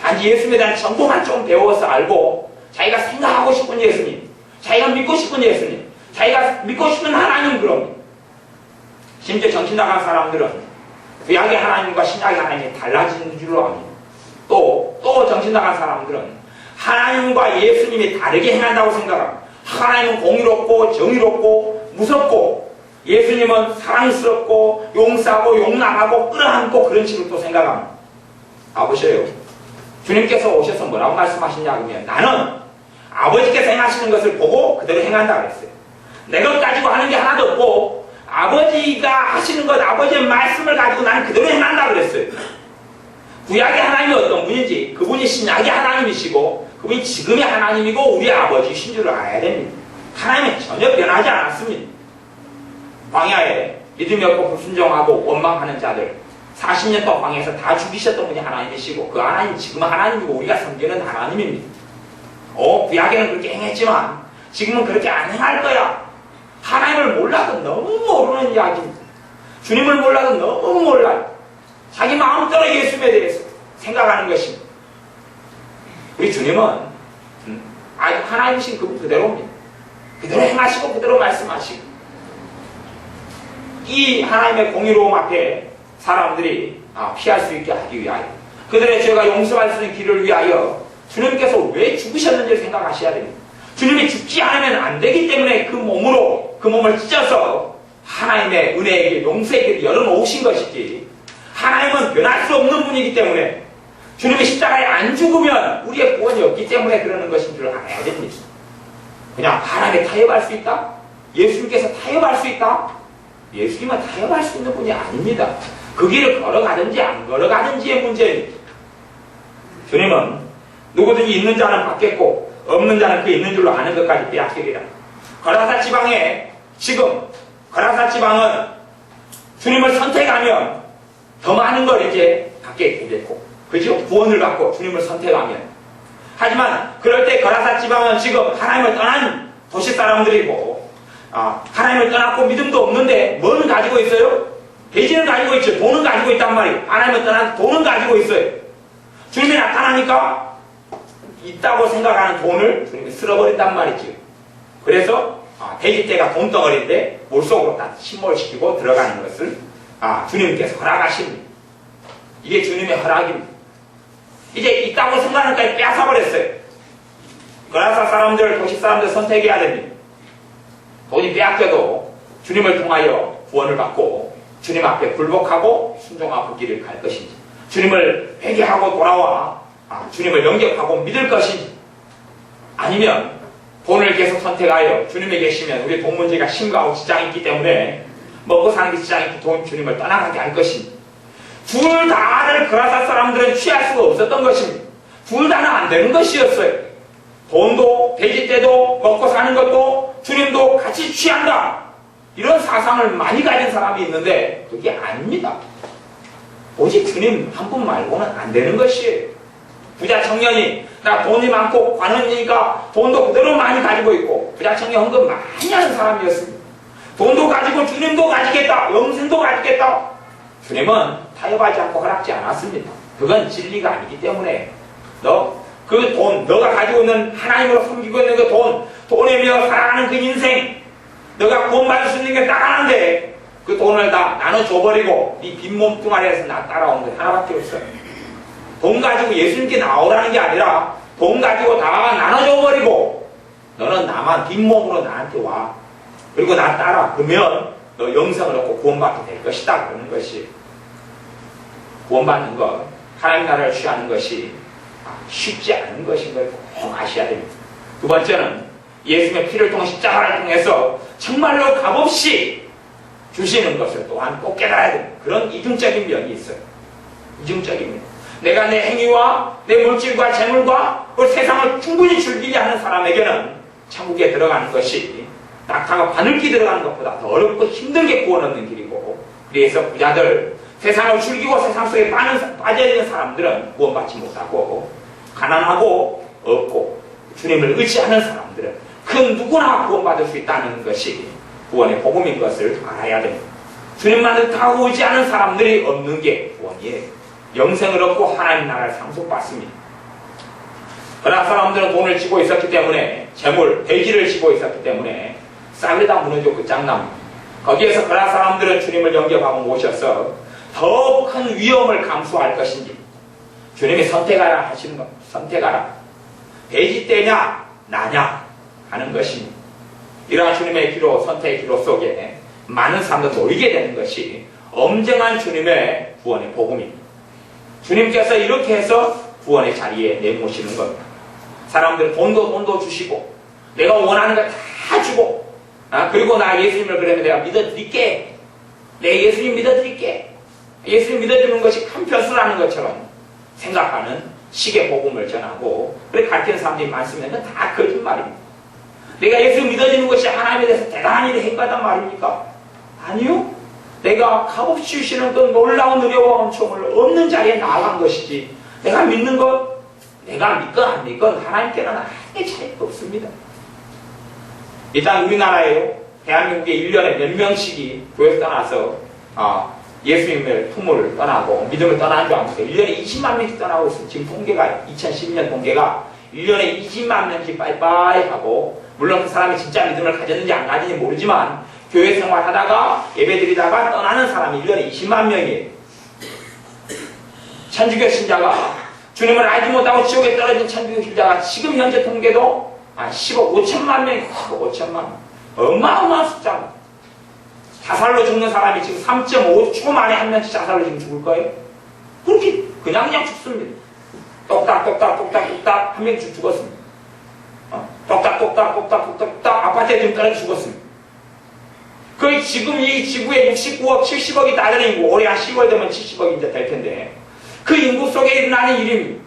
단지 예수님에 대한 정보만 좀 배워서 알고, 자기가 생각하고 싶은 예수님, 자기가 믿고 싶은 예수님, 자기가 믿고 싶은 하나님, 그럽니다. 심지어 정신 나간 사람들은 구약의 하나님과 신약의 하나님이 달라지는 줄로 압니다. 또 정신 나간 사람들은 하나님과 예수님이 다르게 행한다고 생각합니다. 하나님은 공의롭고 정의롭고 무섭고, 예수님은 사랑스럽고 용서하고 용납하고 끌어안고 그런 식으로 또 생각합니다. 보셔요. 주님께서 오셔서 뭐라고 말씀하시냐면, 나는 아버지께서 행하시는 것을 보고 그대로 행한다 그랬어요. 내 것 가지고 하는 게 하나도 없고 아버지가 하시는 것, 아버지의 말씀을 가지고 나는 그대로 행한다 그랬어요. 구약의 하나님이 어떤 분인지, 그분이 신약의 하나님이시고 그분이 지금의 하나님이고 우리의 아버지이신 줄을 알아야 됩니다. 하나님은 전혀 변하지 않았습니다. 광야에 믿음이 없고 불순종하고 원망하는 자들 40년 동안 광야에서 다 죽이셨던 분이 하나님이시고, 그 하나님이 지금 하나님이고 우리가 섬기는 하나님입니다. 구약에는 그렇게 행했지만 지금은 그렇게 안 행할 거야. 하나님을 몰라도 너무 모르는 이야기입니다. 주님을 몰라도 너무 몰라요. 자기 마음대로 예수님에 대해서 생각하는 것입니다. 우리 주님은 아주 하나님이신 그분 그대로입니다. 그대로 행하시고 그대로 말씀하시고, 이 하나님의 공의로움 앞에 사람들이 피할 수 있게 하기 위하여, 그들의 죄가 용서할 수 있는 길을 위하여 주님께서 왜 죽으셨는지를 생각하셔야 됩니다. 주님이 죽지 않으면 안 되기 때문에 그 몸을 찢어서 하나님의 은혜에게 용서의 길을 열어놓으신 것이지, 하나님은 변할 수 없는 분이기 때문에, 주님이 십자가에 안 죽으면 우리의 구원이 없기 때문에 그러는 것인 줄 알아야 됩니다. 그냥 하나님에 타협할 수 있다? 예수님께서 타협할 수 있다? 예수님은 타협할 수 있는 분이 아닙니다. 그 길을 걸어가든지 안 걸어가든지의 문제입니다. 주님은 누구든지 있는 자는 받겠고 없는 자는 그 있는 줄로 아는 것까지 빼앗기리라. 거라사 지방에, 지금 거라사 지방은 주님을 선택하면 더 많은 걸 이제 갖게 되겠고, 그죠? 구원을 받고 주님을 선택하면. 하지만 그럴 때 거라사 지방은 지금 하나님을 떠난 도시 사람들이고, 하나님을 떠났고 믿음도 없는데 뭐는 가지고 있어요? 대지는 가지고 있죠. 돈은 가지고 있단 말이에요. 하나님을 떠난 돈은 가지고 있어요. 주님이 나타나니까 있다고 생각하는 돈을 주님이 쓸어버린단 말이죠. 그래서 돼지떼가 돈덩어리인데 물속으로 다 침몰시키고 들어가는 것을 주님께서 허락하십니다. 이게 주님의 허락입니다. 이제 있다고 생각하니까 빼앗아버렸어요. 거라사 사람들, 도시 사람들 선택해야 됩니다. 돈이 빼앗겨도 주님을 통하여 구원을 받고 주님 앞에 굴복하고 순종하고 길을 갈 것인지, 주님을 회개하고 돌아와 주님을 영접하고 믿을 것인지, 아니면 돈을 계속 선택하여 주님에 계시면 우리 돈 문제가 심각하고 지장이 있기 때문에 먹고 사는 게 지장이 있고 주님을 떠나가게 할 것인지, 둘 다를 거라사 사람들은 취할 수가 없었던 것입니다. 둘 다는 안 되는 것이었어요. 돈도 돼지떼도 먹고 사는 것도 주님도 같이 취한다. 이런 사상을 많이 가진 사람이 있는데 그게 아닙니다. 오직 주님 한 분 말고는 안 되는 것이에요. 부자 청년이 나 돈이 많고 관원이니까 돈도 그대로 많이 가지고 있고 부자 청년 헌금 많이 하는 사람이었습니다. 돈도 가지고 주님도 가지겠다. 영생도 가지겠다. 주님은 타협하지 않고 허락지 않았습니다. 그건 진리가 아니기 때문에 그 돈, 너가 가지고 있는 하나님으로 섬기고 있는 그 돈, 돈에 매여 살아가는 그 인생, 너가 구원받을 수 있는 게 딱 하나인데 그 돈을 다 나눠줘버리고 네 빈몸뚱아리에서 나 따라오는 게 하나밖에 없어요. 돈 가지고 예수님께 나오라는 게 아니라 돈 가지고 다 나눠줘버리고 너는 나만 빈몸으로 나한테 와. 그리고 나 따라. 그러면 너 영생을 얻고 구원받게 될 것이다. 그러는 것이 구원받는 것, 하나님 나라를 취하는 것이 쉽지 않은 것인 걸 꼭 아셔야 됩니다. 두 번째는 예수님의 피를 통해 십자가를 통해서 정말로 값없이 주시는 것을 또한 꼭 깨달아야 됩니다. 그런 이중적인 면이 있어요. 이중적입니다. 내가 내 행위와 내 물질과 재물과 그 세상을 충분히 즐기게 하는 사람에게는 천국에 들어가는 것이 낙타가 바늘기 들어가는 것보다 더 어렵고 힘들게 구원 얻는 길이고, 그래서 부자들, 세상을 즐기고 세상 속에 빠져있는 사람들은 구원받지 못하고, 가난하고 없고 주님을 의지하는 사람들은 그 누구나 구원받을 수 있다는 것이 구원의 복음인 것을 알아야 됩니다. 주님만을 다 의지하는 사람들이 없는 게 구원이에요. 영생을 얻고 하나님 나라를 상속받습니다. 그러나 사람들은 돈을 쥐고 있었기 때문에, 재물, 대지를 쥐고 있었기 때문에 싹이 다 무너져 끝장납니다. 거기에서 그러나 사람들은 주님을 영접하고 모셔서 더 큰 위험을 감수할 것인지 주님이 선택하라 하시는 겁니다. 선택하라. 돼지 떼냐 나냐 하는 것입니다. 이러한 주님의 기로, 선택의 기로 속에 많은 사람들 놓이게 되는 것이 엄정한 주님의 구원의 복음입니다. 주님께서 이렇게 해서 구원의 자리에 내모시는 겁니다. 사람들은 돈도 주시고 내가 원하는 거 다 주고, 그리고 나 예수님을 그러면 내가 믿어드릴게. 내 예수님 믿어드릴게. 예수님 믿어주는 것이 큰 변수라는 것처럼 생각하는 식의 복음을 전하고, 그렇게 가르치는 사람들이 많으면 그건 다 거짓말입니다. 내가 예수님 믿어주는 것이 하나님에 대해서 대단한 일을 행하단 말입니까? 아니요. 내가 값없이 주시는 그 놀라운 은혜와 은총을 없는 자리에 나아간 것이지, 내가 믿는 것, 내가 믿건 안 믿건 하나님께는 아무 차이가 없습니다. 일단 우리나라에요, 대한민국에 1년에 몇 명씩이 교회에서 떠나서 예수님의 품을 떠나고 믿음을 떠나는 줄 아십니까? 1년에 20만 명씩 떠나고 있습니다. 지금 통계가 2012년 통계가 1년에 20만 명씩 빠이빠이 하고, 물론 그 사람이 진짜 믿음을 가졌는지 안 가졌는지 모르지만 교회 생활하다가 예배드리다가 떠나는 사람이 1년에 20만 명이에요. 천주교 신자가 주님을 알지 못하고 지옥에 떨어진 천주교 신자가 지금 현재 통계도 10억 5천만 명이에요. 5천만 명. 어마어마한 숫자입니다. 자살로 죽는 사람이 지금 3.5초 만에 한 명씩 자살로 지금 죽을 거예요. 그렇게 그냥 죽습니다. 똑딱 한 명씩 죽었습니다. 똑딱 아파트에 지금 떨어져 죽었습니다. 거의 지금 이 지구에 69억, 70억이 다 되는 인구, 올해 한 10월 되면 70억이 이제 될 텐데, 그 인구 속에 일어나는 일입니다.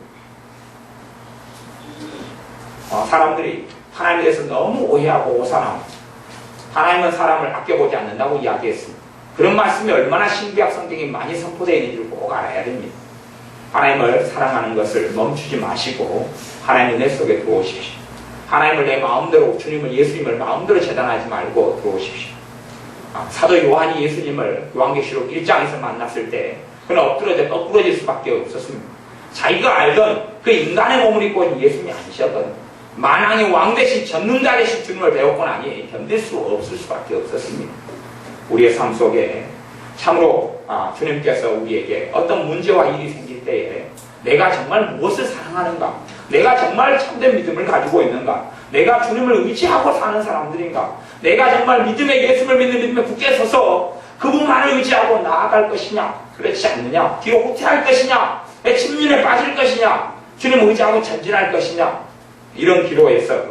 사람들이 하나님에 대해서 너무 오해하고 오산하고, 하나님은 사람을 아껴보지 않는다고 이야기했습니다. 그런 말씀이 얼마나 신구약 성경에 많이 선포되어 있는지를 꼭 알아야 됩니다. 하나님을 사랑하는 것을 멈추지 마시고 하나님의 은혜 속에 들어오십시오. 하나님을 내 마음대로, 주님을, 예수님을 마음대로 재단하지 말고 들어오십시오. 사도 요한이 예수님을 요한계시록 1장에서 만났을 때 그는 엎드러질 수밖에 없었습니다. 자기가 알던 그 인간의 몸을 입고 있는 예수님이 아니셨거든요. 만왕의 왕 대신 전능자 대신 주님을 배웠고 나니 견딜 수 없을 수밖에 없었습니다. 우리의 삶 속에 참으로 주님께서 우리에게 어떤 문제와 일이 생길 때에 내가 정말 무엇을 사랑하는가, 내가 정말 참된 믿음을 가지고 있는가, 내가 주님을 의지하고 사는 사람들인가, 내가 정말 믿음의 예수를 믿는 믿음에 굳게 서서 그분만을 의지하고 나아갈 것이냐, 그렇지 않느냐, 뒤로 후퇴할 것이냐, 내 침륜에 빠질 것이냐, 주님을 의지하고 전진할 것이냐, 이런 기로에서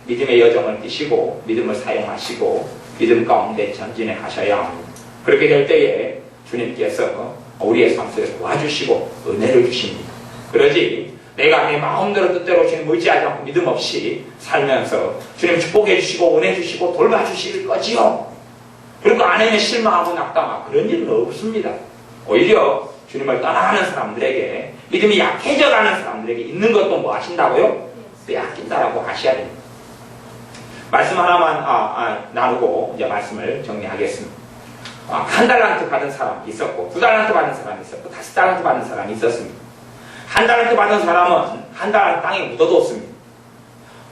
믿음의 여정을 뛰시고 믿음을 사용하시고 믿음 가운데 전진해 가셔야 합니다. 그렇게 될 때에 주님께서 우리의 삶 속에 도와주시고 은혜를 주십니다. 그러지 내가 내 마음대로 뜻대로 주님 의지하지 않고 믿음 없이 살면서 주님 축복해 주시고 은혜 주시고 돌봐주실 거지요. 그리고 안에는 실망하고 낙담하고 그런 일은 없습니다. 오히려 주님을 떠나가는 사람들에게, 믿음이 약해져가는 사람들에게 있는 것도 뭐 하신다고요? 빼앗긴다라고 하셔야 됩니다. 말씀 하나만 나누고 이제 말씀을 정리하겠습니다. 한 달란트 받은 사람이 있었고, 2달란트 받은 사람이 있었고, 5달란트 받은 사람이 있었습니다. 한 달란트 받은 사람은 한 달란트 땅에 묻어뒀습니다.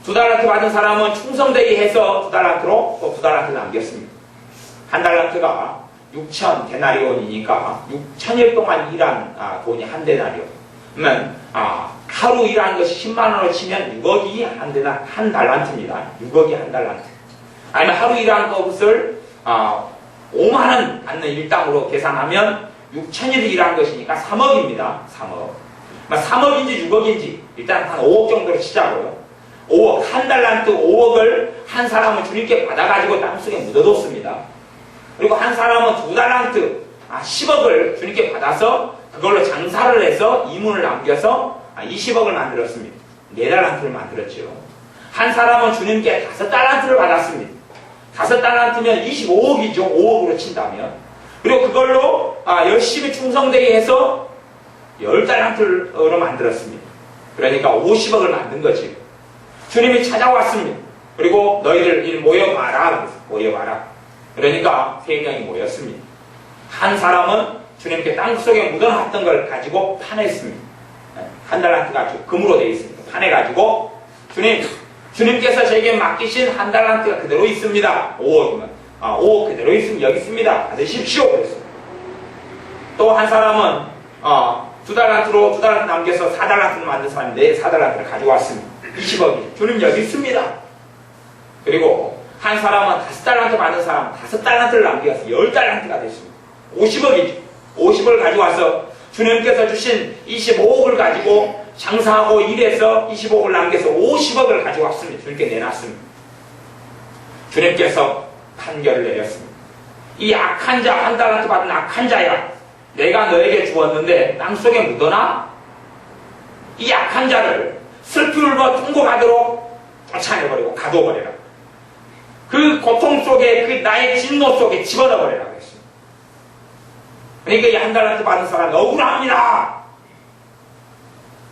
2달란트 받은 사람은 충성되게 해서 2달란트로 또 2달란트 남겼습니다. 한 달란트가 6천 데나리온이니까 6천일 동안 일한 돈이 한 데나리온. 그러면 하루 일한 것이 10만 원을 치면 6억이 한 달란트입니다. 6억이 한 달란트. 아니면 하루 일한 것을 5만 원 받는 일당으로 계산하면 6천일 일한 것이니까 3억입니다. 3억. 3억인지 6억인지 일단 한 5억 정도로 치자고요. 5억, 한 달란트 5억을 한 사람은 주님께 받아가지고 땅속에 묻어뒀습니다. 그리고 한 사람은 2달란트 10억을 주님께 받아서 그걸로 장사를 해서 이문을 남겨서 20억을 만들었습니다. 4달란트를 만들었죠. 한 사람은 주님께 5달란트를 받았습니다. 5달란트면 25억이죠. 5억으로 친다면. 그리고 그걸로 열심히 충성되게 해서 10달란트로 만들었습니다. 그러니까 50억을 만든 거지. 주님이 찾아왔습니다. 그리고 너희들 모여봐라. 모여봐라. 그러니까 3명이 모였습니다. 한 사람은 주님께 땅속에 묻어놨던 걸 가지고 파냈습니다. 한 달란트가 금으로 되어 있습니다. 파내가지고 주님께서 저에게 맡기신 한 달란트가 그대로 있습니다. 5억이면 5억 그대로 있으면 여기 있습니다. 받으십시오. 그랬습니다. 또 한 사람은 2달란트로 2달란트 남겨서 4달란트를 만든 사람인데 4달란트를 가져왔습니다. 20억이 주님 여기 있습니다. 그리고 한 사람은 5달란트 받은 사람은 5달란트를 남겨서 10달란트가 됐습니다. 50억이죠. 50억을 가져와서 주님께서 주신 25억을 가지고 장사하고 일해서 25억을 남겨서 50억을 가져왔습니다. 주님께 내놨습니다. 주님께서 판결을 내렸습니다. 이 악한 자, 한 달란트 받은 악한 자야. 내가 너에게 주었는데 땅속에 묻어놔? 이 악한 자를 슬피 울며 통곡하도록 쫓아내버리고 가둬버려라. 그 고통 속에, 그 나의 진노 속에 집어넣어버리라고 했습니다. 그러니까 이 한 달란트 받은 사람이 억울합니다.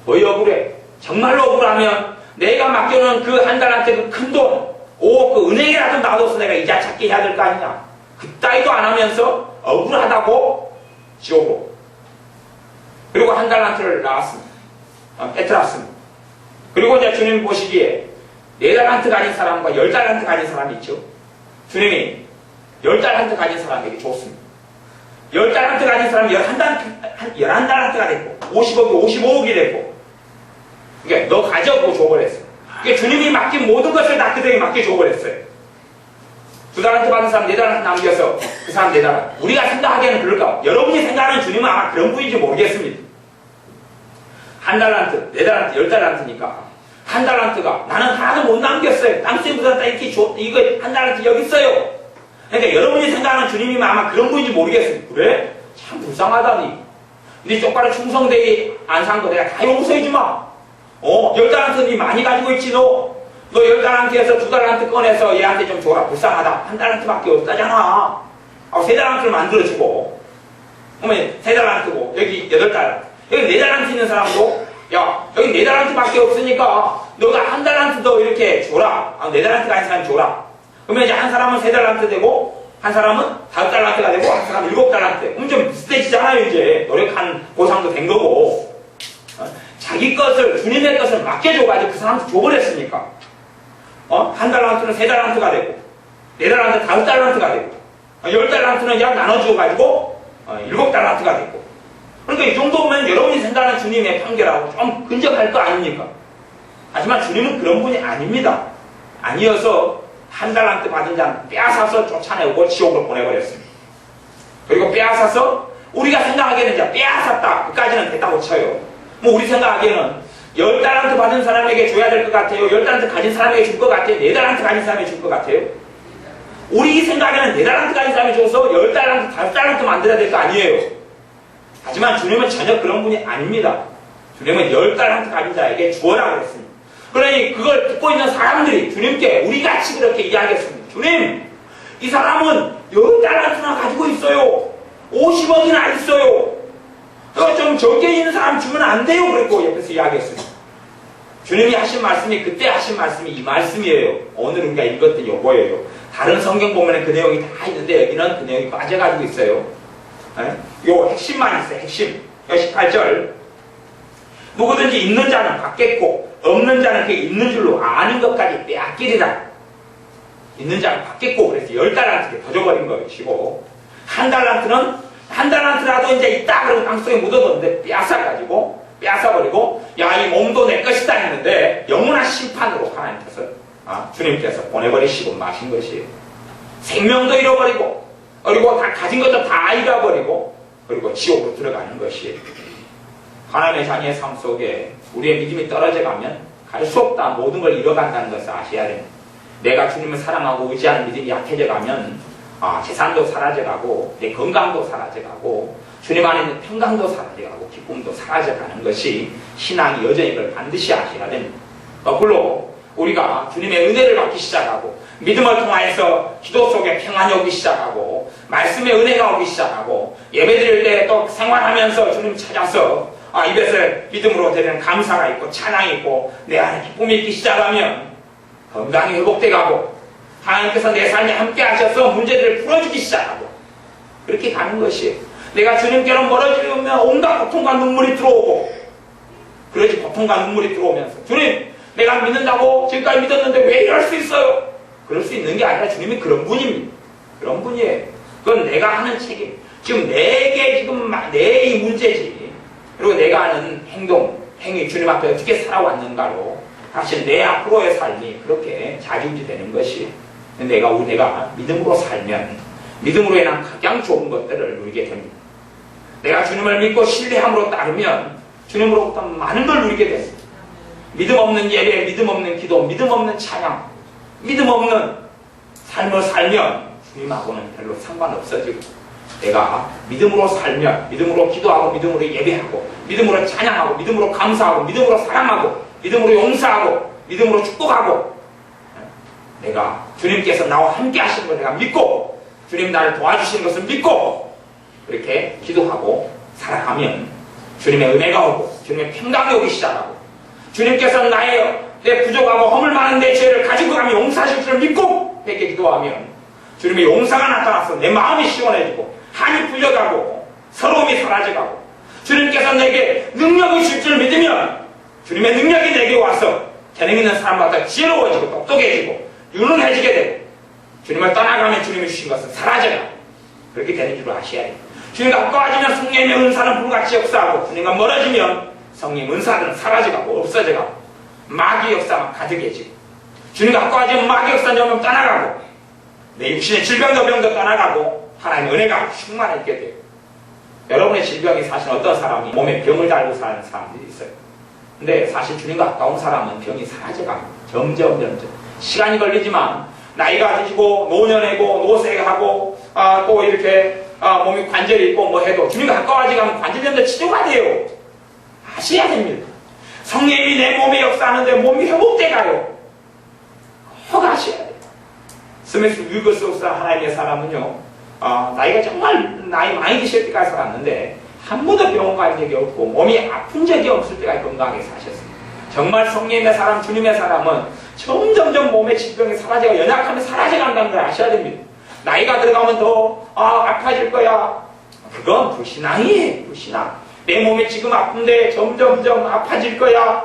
왜 억울해? 정말로 억울하면 내가 맡겨놓은 그 한 달란트 그 큰 돈, 5억 그 은행이라도 놔둬서 내가 이자 찾게 해야 될 거 아니냐. 그따위도 안 하면서 억울하다고 지옥으로. 그리고 한 달란트를 나왔습니다. 빼뜨렸습니다. 그리고 이제 주님 보시기에 4달란트 가진 사람과 10달란트 가진 사람이 있죠. 주님이 10달란트 가진 사람에게 줬습니다. 10달란트 가진 사람이 11달란트가 됐고 50억이 55억이 됐고, 그러니까 너 가져고 줘버렸어요. 그러니까 주님이 맡긴 모든 것을 다 그들에게 맡겨 줘버렸어요. 2달란트 받은 사람 4달란트 남겨서 그 사람 4달란트. 우리가 생각하기에는 그럴까? 여러분이 생각하는 주님은 아마 그런 분인지 모르겠습니다. 한 달란트, 4달란트, 10달란트니까 한 달란트가 나는 하나도 못 남겼어요. 땅속에 묻었다 이렇게 이거 한 달란트 여기 있어요. 그러니까 여러분이 생각하는 주님이 아마 그런 분인지 모르겠습니다. 그래? 참 불쌍하다니. 네 똑바로 충성되게 안 산 거 내가 다 용서해주마. 10달란트 니 많이 가지고 있지 너 10달란트에서 2달란트 꺼내서 얘한테 좀 줘라. 불쌍하다. 한 달란트밖에 없다잖아. 3달란트를 만들어주고, 그러면 3달란트고 여기 8달란트, 여기 4달란트 있는 사람도 야 여기 4달란트밖에 없으니까 너가 한 달란트 더 이렇게 줘라. 4달란트가 아닌 사람 줘라. 그러면 이제 한 사람은 3달란트 되고 한 사람은 5달란트가 되고 한 사람은 7달란트 되고, 그럼 좀 비슷해지잖아요. 이제 노력한 보상도 된 거고. 자기 것을, 주님의 것을 맡겨줘가지고 그 사람한테 줘버렸으니까 한 달란트는 3달란트가 되고 4달란트 5달란트가 되고 10달란트는 약 나눠줘가지고 7달란트가 되고. 그러니까 이 정도면 여러분이 생각하는 주님의 판결하고 좀 근접할 거 아닙니까? 하지만 주님은 그런 분이 아닙니다. 아니어서 한 달란트 받은 자는 빼앗아서 쫓아내고 지옥으로 보내버렸습니다. 그리고 빼앗아서 우리가 생각하기에는 이제 빼앗았다 그까지는 됐다고 쳐요. 뭐 우리 생각하기에는 10달란트 받은 사람에게 줘야 될 것 같아요. 10달란트 가진 사람에게 줄 것 같아요. 4달란트 가진 사람에게 줄 것 같아요. 우리 생각에는 4달란트 가진 사람이 줘서 10달란트, 5달란트 만들어야 될 거 아니에요. 하지만 주님은 전혀 그런 분이 아닙니다. 주님은 10달란트 가진 자에게 주어라 그랬습니다. 그러니 그걸 듣고 있는 사람들이 주님께 우리같이 그렇게 이야기했습니다. 주님, 이 사람은 10달란트나 가지고 있어요. 50억이나 있어요. 좀 적게 있는 사람 주면 안 돼요. 그랬고 옆에서 이야기했습니다. 주님이 하신 말씀이 그때 하신 말씀이 이 말씀이에요. 오늘 우리가 읽었던 요거예요. 다른 성경 보면 그 내용이 다 있는데 여기는 그 내용이 빠져가지고 있어요. 요 핵심만 있어요. 핵심. 18절. 누구든지 있는 자는 받겠고 없는 자는 그 있는 줄로 아는 것까지 빼앗기리라. 있는 자는 받겠고 그래서 10달란트를 더 줘버린 것이고 한 달란트라도 이제 있다 그러면 땅속에 묻어뒀는데 빼앗아버리고 야, 이 몸도 내 것이다 했는데 영원한 심판으로 하나님께서 주님께서 보내버리시고 마신 것이에요. 생명도 잃어버리고 그리고 다 가진 것도 다 잃어버리고 그리고 지옥으로 들어가는 것이에요. 하나님의 자녀의 삶 속에 우리의 믿음이 떨어져 가면 갈 수 없다. 모든 걸 잃어간다는 것을 아셔야 됩니다. 내가 주님을 사랑하고 의지하는 믿음이 약해져 가면 재산도 사라져가고 내 건강도 사라져가고 주님 안에 있는 평강도 사라져가고 기쁨도 사라져가는 것이 신앙이 여전히 걸 반드시 아셔야 됩니다. 거꾸로 우리가 주님의 은혜를 받기 시작하고 믿음을 통하여서 기도 속에 평안이 오기 시작하고 말씀의 은혜가 오기 시작하고 예배드릴 때 또 생활하면서 주님 찾아서 입에서 믿음으로 되는 감사가 있고 찬양이 있고 내 안에 기쁨이 있기 시작하면 건강이 회복돼가고 하나님께서 내 삶에 함께 하셔서 문제들을 풀어주기 시작하고 그렇게 가는 것이에요. 내가 주님께로 멀어지면 온갖 고통과 눈물이 들어오고 그러지 고통과 눈물이 들어오면서 주님 내가 믿는다고 지금까지 믿었는데 왜 이럴 수 있어요? 그럴 수 있는 게 아니라 주님이 그런 분입니다. 그런 분이에요. 그건 내가 하는 책임. 지금 내게 지금 내 이 문제지. 그리고 내가 하는 행위 주님 앞에 어떻게 살아왔는가로 사실 내 앞으로의 삶이 그렇게 좌지우지되는 것이 내가 믿음으로 살면 믿음으로 인한 가장 좋은 것들을 누리게 됩니다. 내가 주님을 믿고 신뢰함으로 따르면 주님으로부터 많은 걸 누리게 됩니다. 믿음 없는 예배, 믿음 없는 기도, 믿음 없는 찬양, 믿음 없는 삶을 살면 주님하고는 별로 상관없어지고 내가 믿음으로 살면 믿음으로 기도하고 믿음으로 예배하고 믿음으로 찬양하고 믿음으로 감사하고 믿음으로 사랑하고 믿음으로 용서하고 믿음으로 축복하고 내가 주님께서 나와 함께 하시는 걸 내가 믿고 주님 나를 도와주시는 것을 믿고 그렇게 기도하고 살아가면 주님의 은혜가 오고 주님의 평강이 오기 시작하고 주님께서 내 부족하고 허물 많은 내 죄를 가지고 가면 용서하실 줄 믿고 내게 기도하면 주님의 용서가 나타나서 내 마음이 시원해지고 한이 풀려가고 서러움이 사라져가고 주님께서 내게 능력을 줄 줄 믿으면 주님의 능력이 내게 와서 재능 있는 사람마다 지혜로워지고 똑똑해지고 유능해지게 되고 주님을 떠나가면 주님이 주신 것은 사라져요. 그렇게 되는 줄을 아셔야 돼요. 주님과 가까워지면 성령의 은사는 불같이 역사하고 주님과 멀어지면 성령 은사들은 사라져가고 없어져가고 마귀 역사만 가득해지고 주님과 가까워지면 마귀 역사는 떠나가고 내 육신의 질병도 병도 떠나가고 하나님의 은혜가 충만하게 돼요. 여러분의 질병이 사실 어떤 사람이 몸에 병을 달고 사는 사람들이 있어요. 근데 사실 주님과 가까운 사람은 병이 사라져가고 점점 시간이 걸리지만 나이가 드시고 노년이고 노쇠하고 또 이렇게 몸이 관절이 있고 뭐 해도 주님과 가까워지면 관절염도 치료가 돼요. 아셔야 됩니다. 성령이 내 몸에 역사하는데 몸이 회복돼 가요. 꼭 아셔야 돼요. 스미스 위거스옥사 하나님의 사람은요 나이가 정말 나이 많이 드실 때까지 살았는데 한 번도 병원 간 적이 없고 몸이 아픈 적이 없을 때까지 건강하게 사셨습니다. 정말 성령의 사람, 주님의 사람은 점점점 몸의 질병이 사라지고 연약함이 사라져간다는 걸 아셔야 됩니다. 나이가 들어가면 더 아파질 거야. 그건 불신앙이에요. 불신앙. 내 몸이 지금 아픈데 점점점 아파질 거야.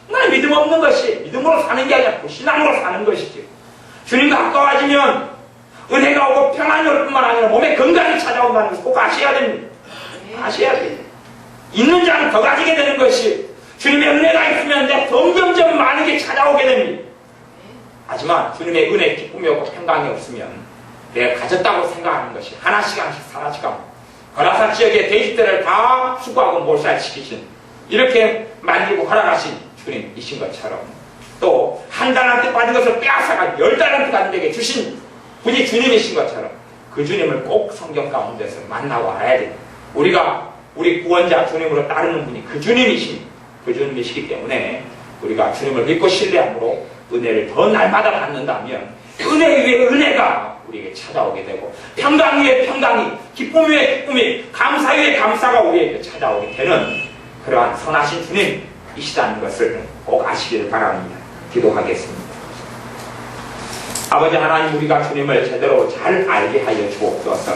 정말 믿음 없는 것이 믿음으로 사는 게 아니라 불신앙으로 사는 것이지. 주님과 가까워지면 은혜가 오고 평안이 올 뿐만 아니라 몸에 건강이 찾아온다는 것을 꼭 아셔야 됩니다. 아셔야 돼요. 있는 자는 더 가지게 되는 것이 주님의 은혜가 있으면 이제 점점점 많은 게 찾아오게 됩니다. 하지만 주님의 은혜, 기쁨이 없고 평강이 없으면 내가 가졌다고 생각하는 것이 하나씩 사라지고 거라사 지역의 돼지들을 다 수고하고 몰살시키신 이렇게 만들고 허락하신 주님이신 것처럼 또 한 달란트 받은 것을 빼앗아가 10달란트 받은 데게 주신 분이 주님이신 것처럼 그 주님을 꼭 성경 가운데서 만나고 알아야 됩니다. 우리 구원자 주님으로 따르는 분이 그 주님이십니다. 그 주님이시기 때문에 우리가 주님을 믿고 신뢰함으로 은혜를 더 날마다 받는다면 은혜 위에 은혜가 우리에게 찾아오게 되고 평강 위에 평강이, 기쁨 위에 기쁨이, 감사 위에 감사가 우리에게 찾아오게 되는 그러한 선하신 주님이시다는 것을 꼭 아시기를 바랍니다. 기도하겠습니다. 아버지 하나님, 우리가 주님을 제대로 잘 알게 하여 주옵소서.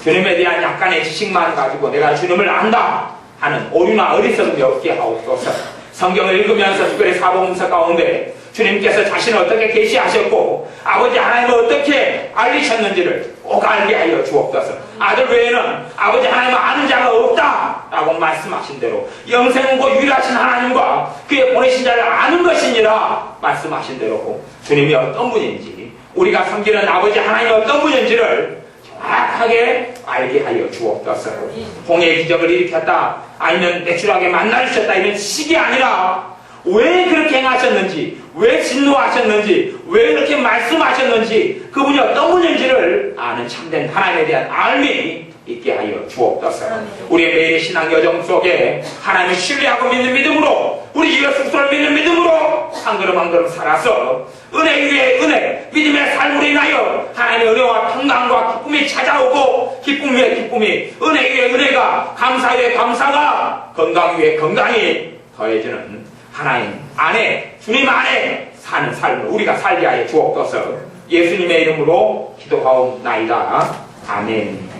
주님에 대한 약간의 지식만 가지고 내가 주님을 안다 하는 오류나 어리석음이 없게 하옵소서. 성경을 읽으면서 특별히 사복음서 가운데 주님께서 자신을 어떻게 계시하셨고 아버지 하나님을 어떻게 알리셨는지를 꼭 알게 하여 주옵소서. 아들 외에는 아버지 하나님을 아는 자가 없다 라고 말씀하신 대로 영생하고 유일하신 하나님과 그의 보내신 자를 아는 것이니라 말씀하신 대로 주님이 어떤 분인지, 우리가 섬기는 아버지 하나님이 어떤 분인지를 정확하게 알게 하여 주옵소서. 홍해의 기적을 일으켰다, 아니면 내추럴하게 만나를 주셨다, 이런 식이 아니라 왜 그렇게 행하셨는지, 왜 진노하셨는지, 왜 이렇게 말씀하셨는지, 그분이 어떤 분인지를 아는 참된 하나님에 대한 알미 있게 하여 주옵소서. 우리의 매일의 신앙 여정 속에 하나님을 신뢰하고 믿는 믿음으로, 우리 예수 그리스도를 믿는 믿음으로 한 걸음 한 걸음 살아서 은혜 위에 은혜, 믿음의 삶으로 인하여 하나님의 은혜와 평강과 기쁨이 찾아오고, 기쁨 위에 기쁨이, 은혜 위에 은혜가, 감사 위에 감사가, 건강 위에 건강이 더해지는 하나님 안에, 주님 안에 사는 삶을 우리가 살게 하여 주옵소서. 예수님의 이름으로 기도하옵나이다. 아멘.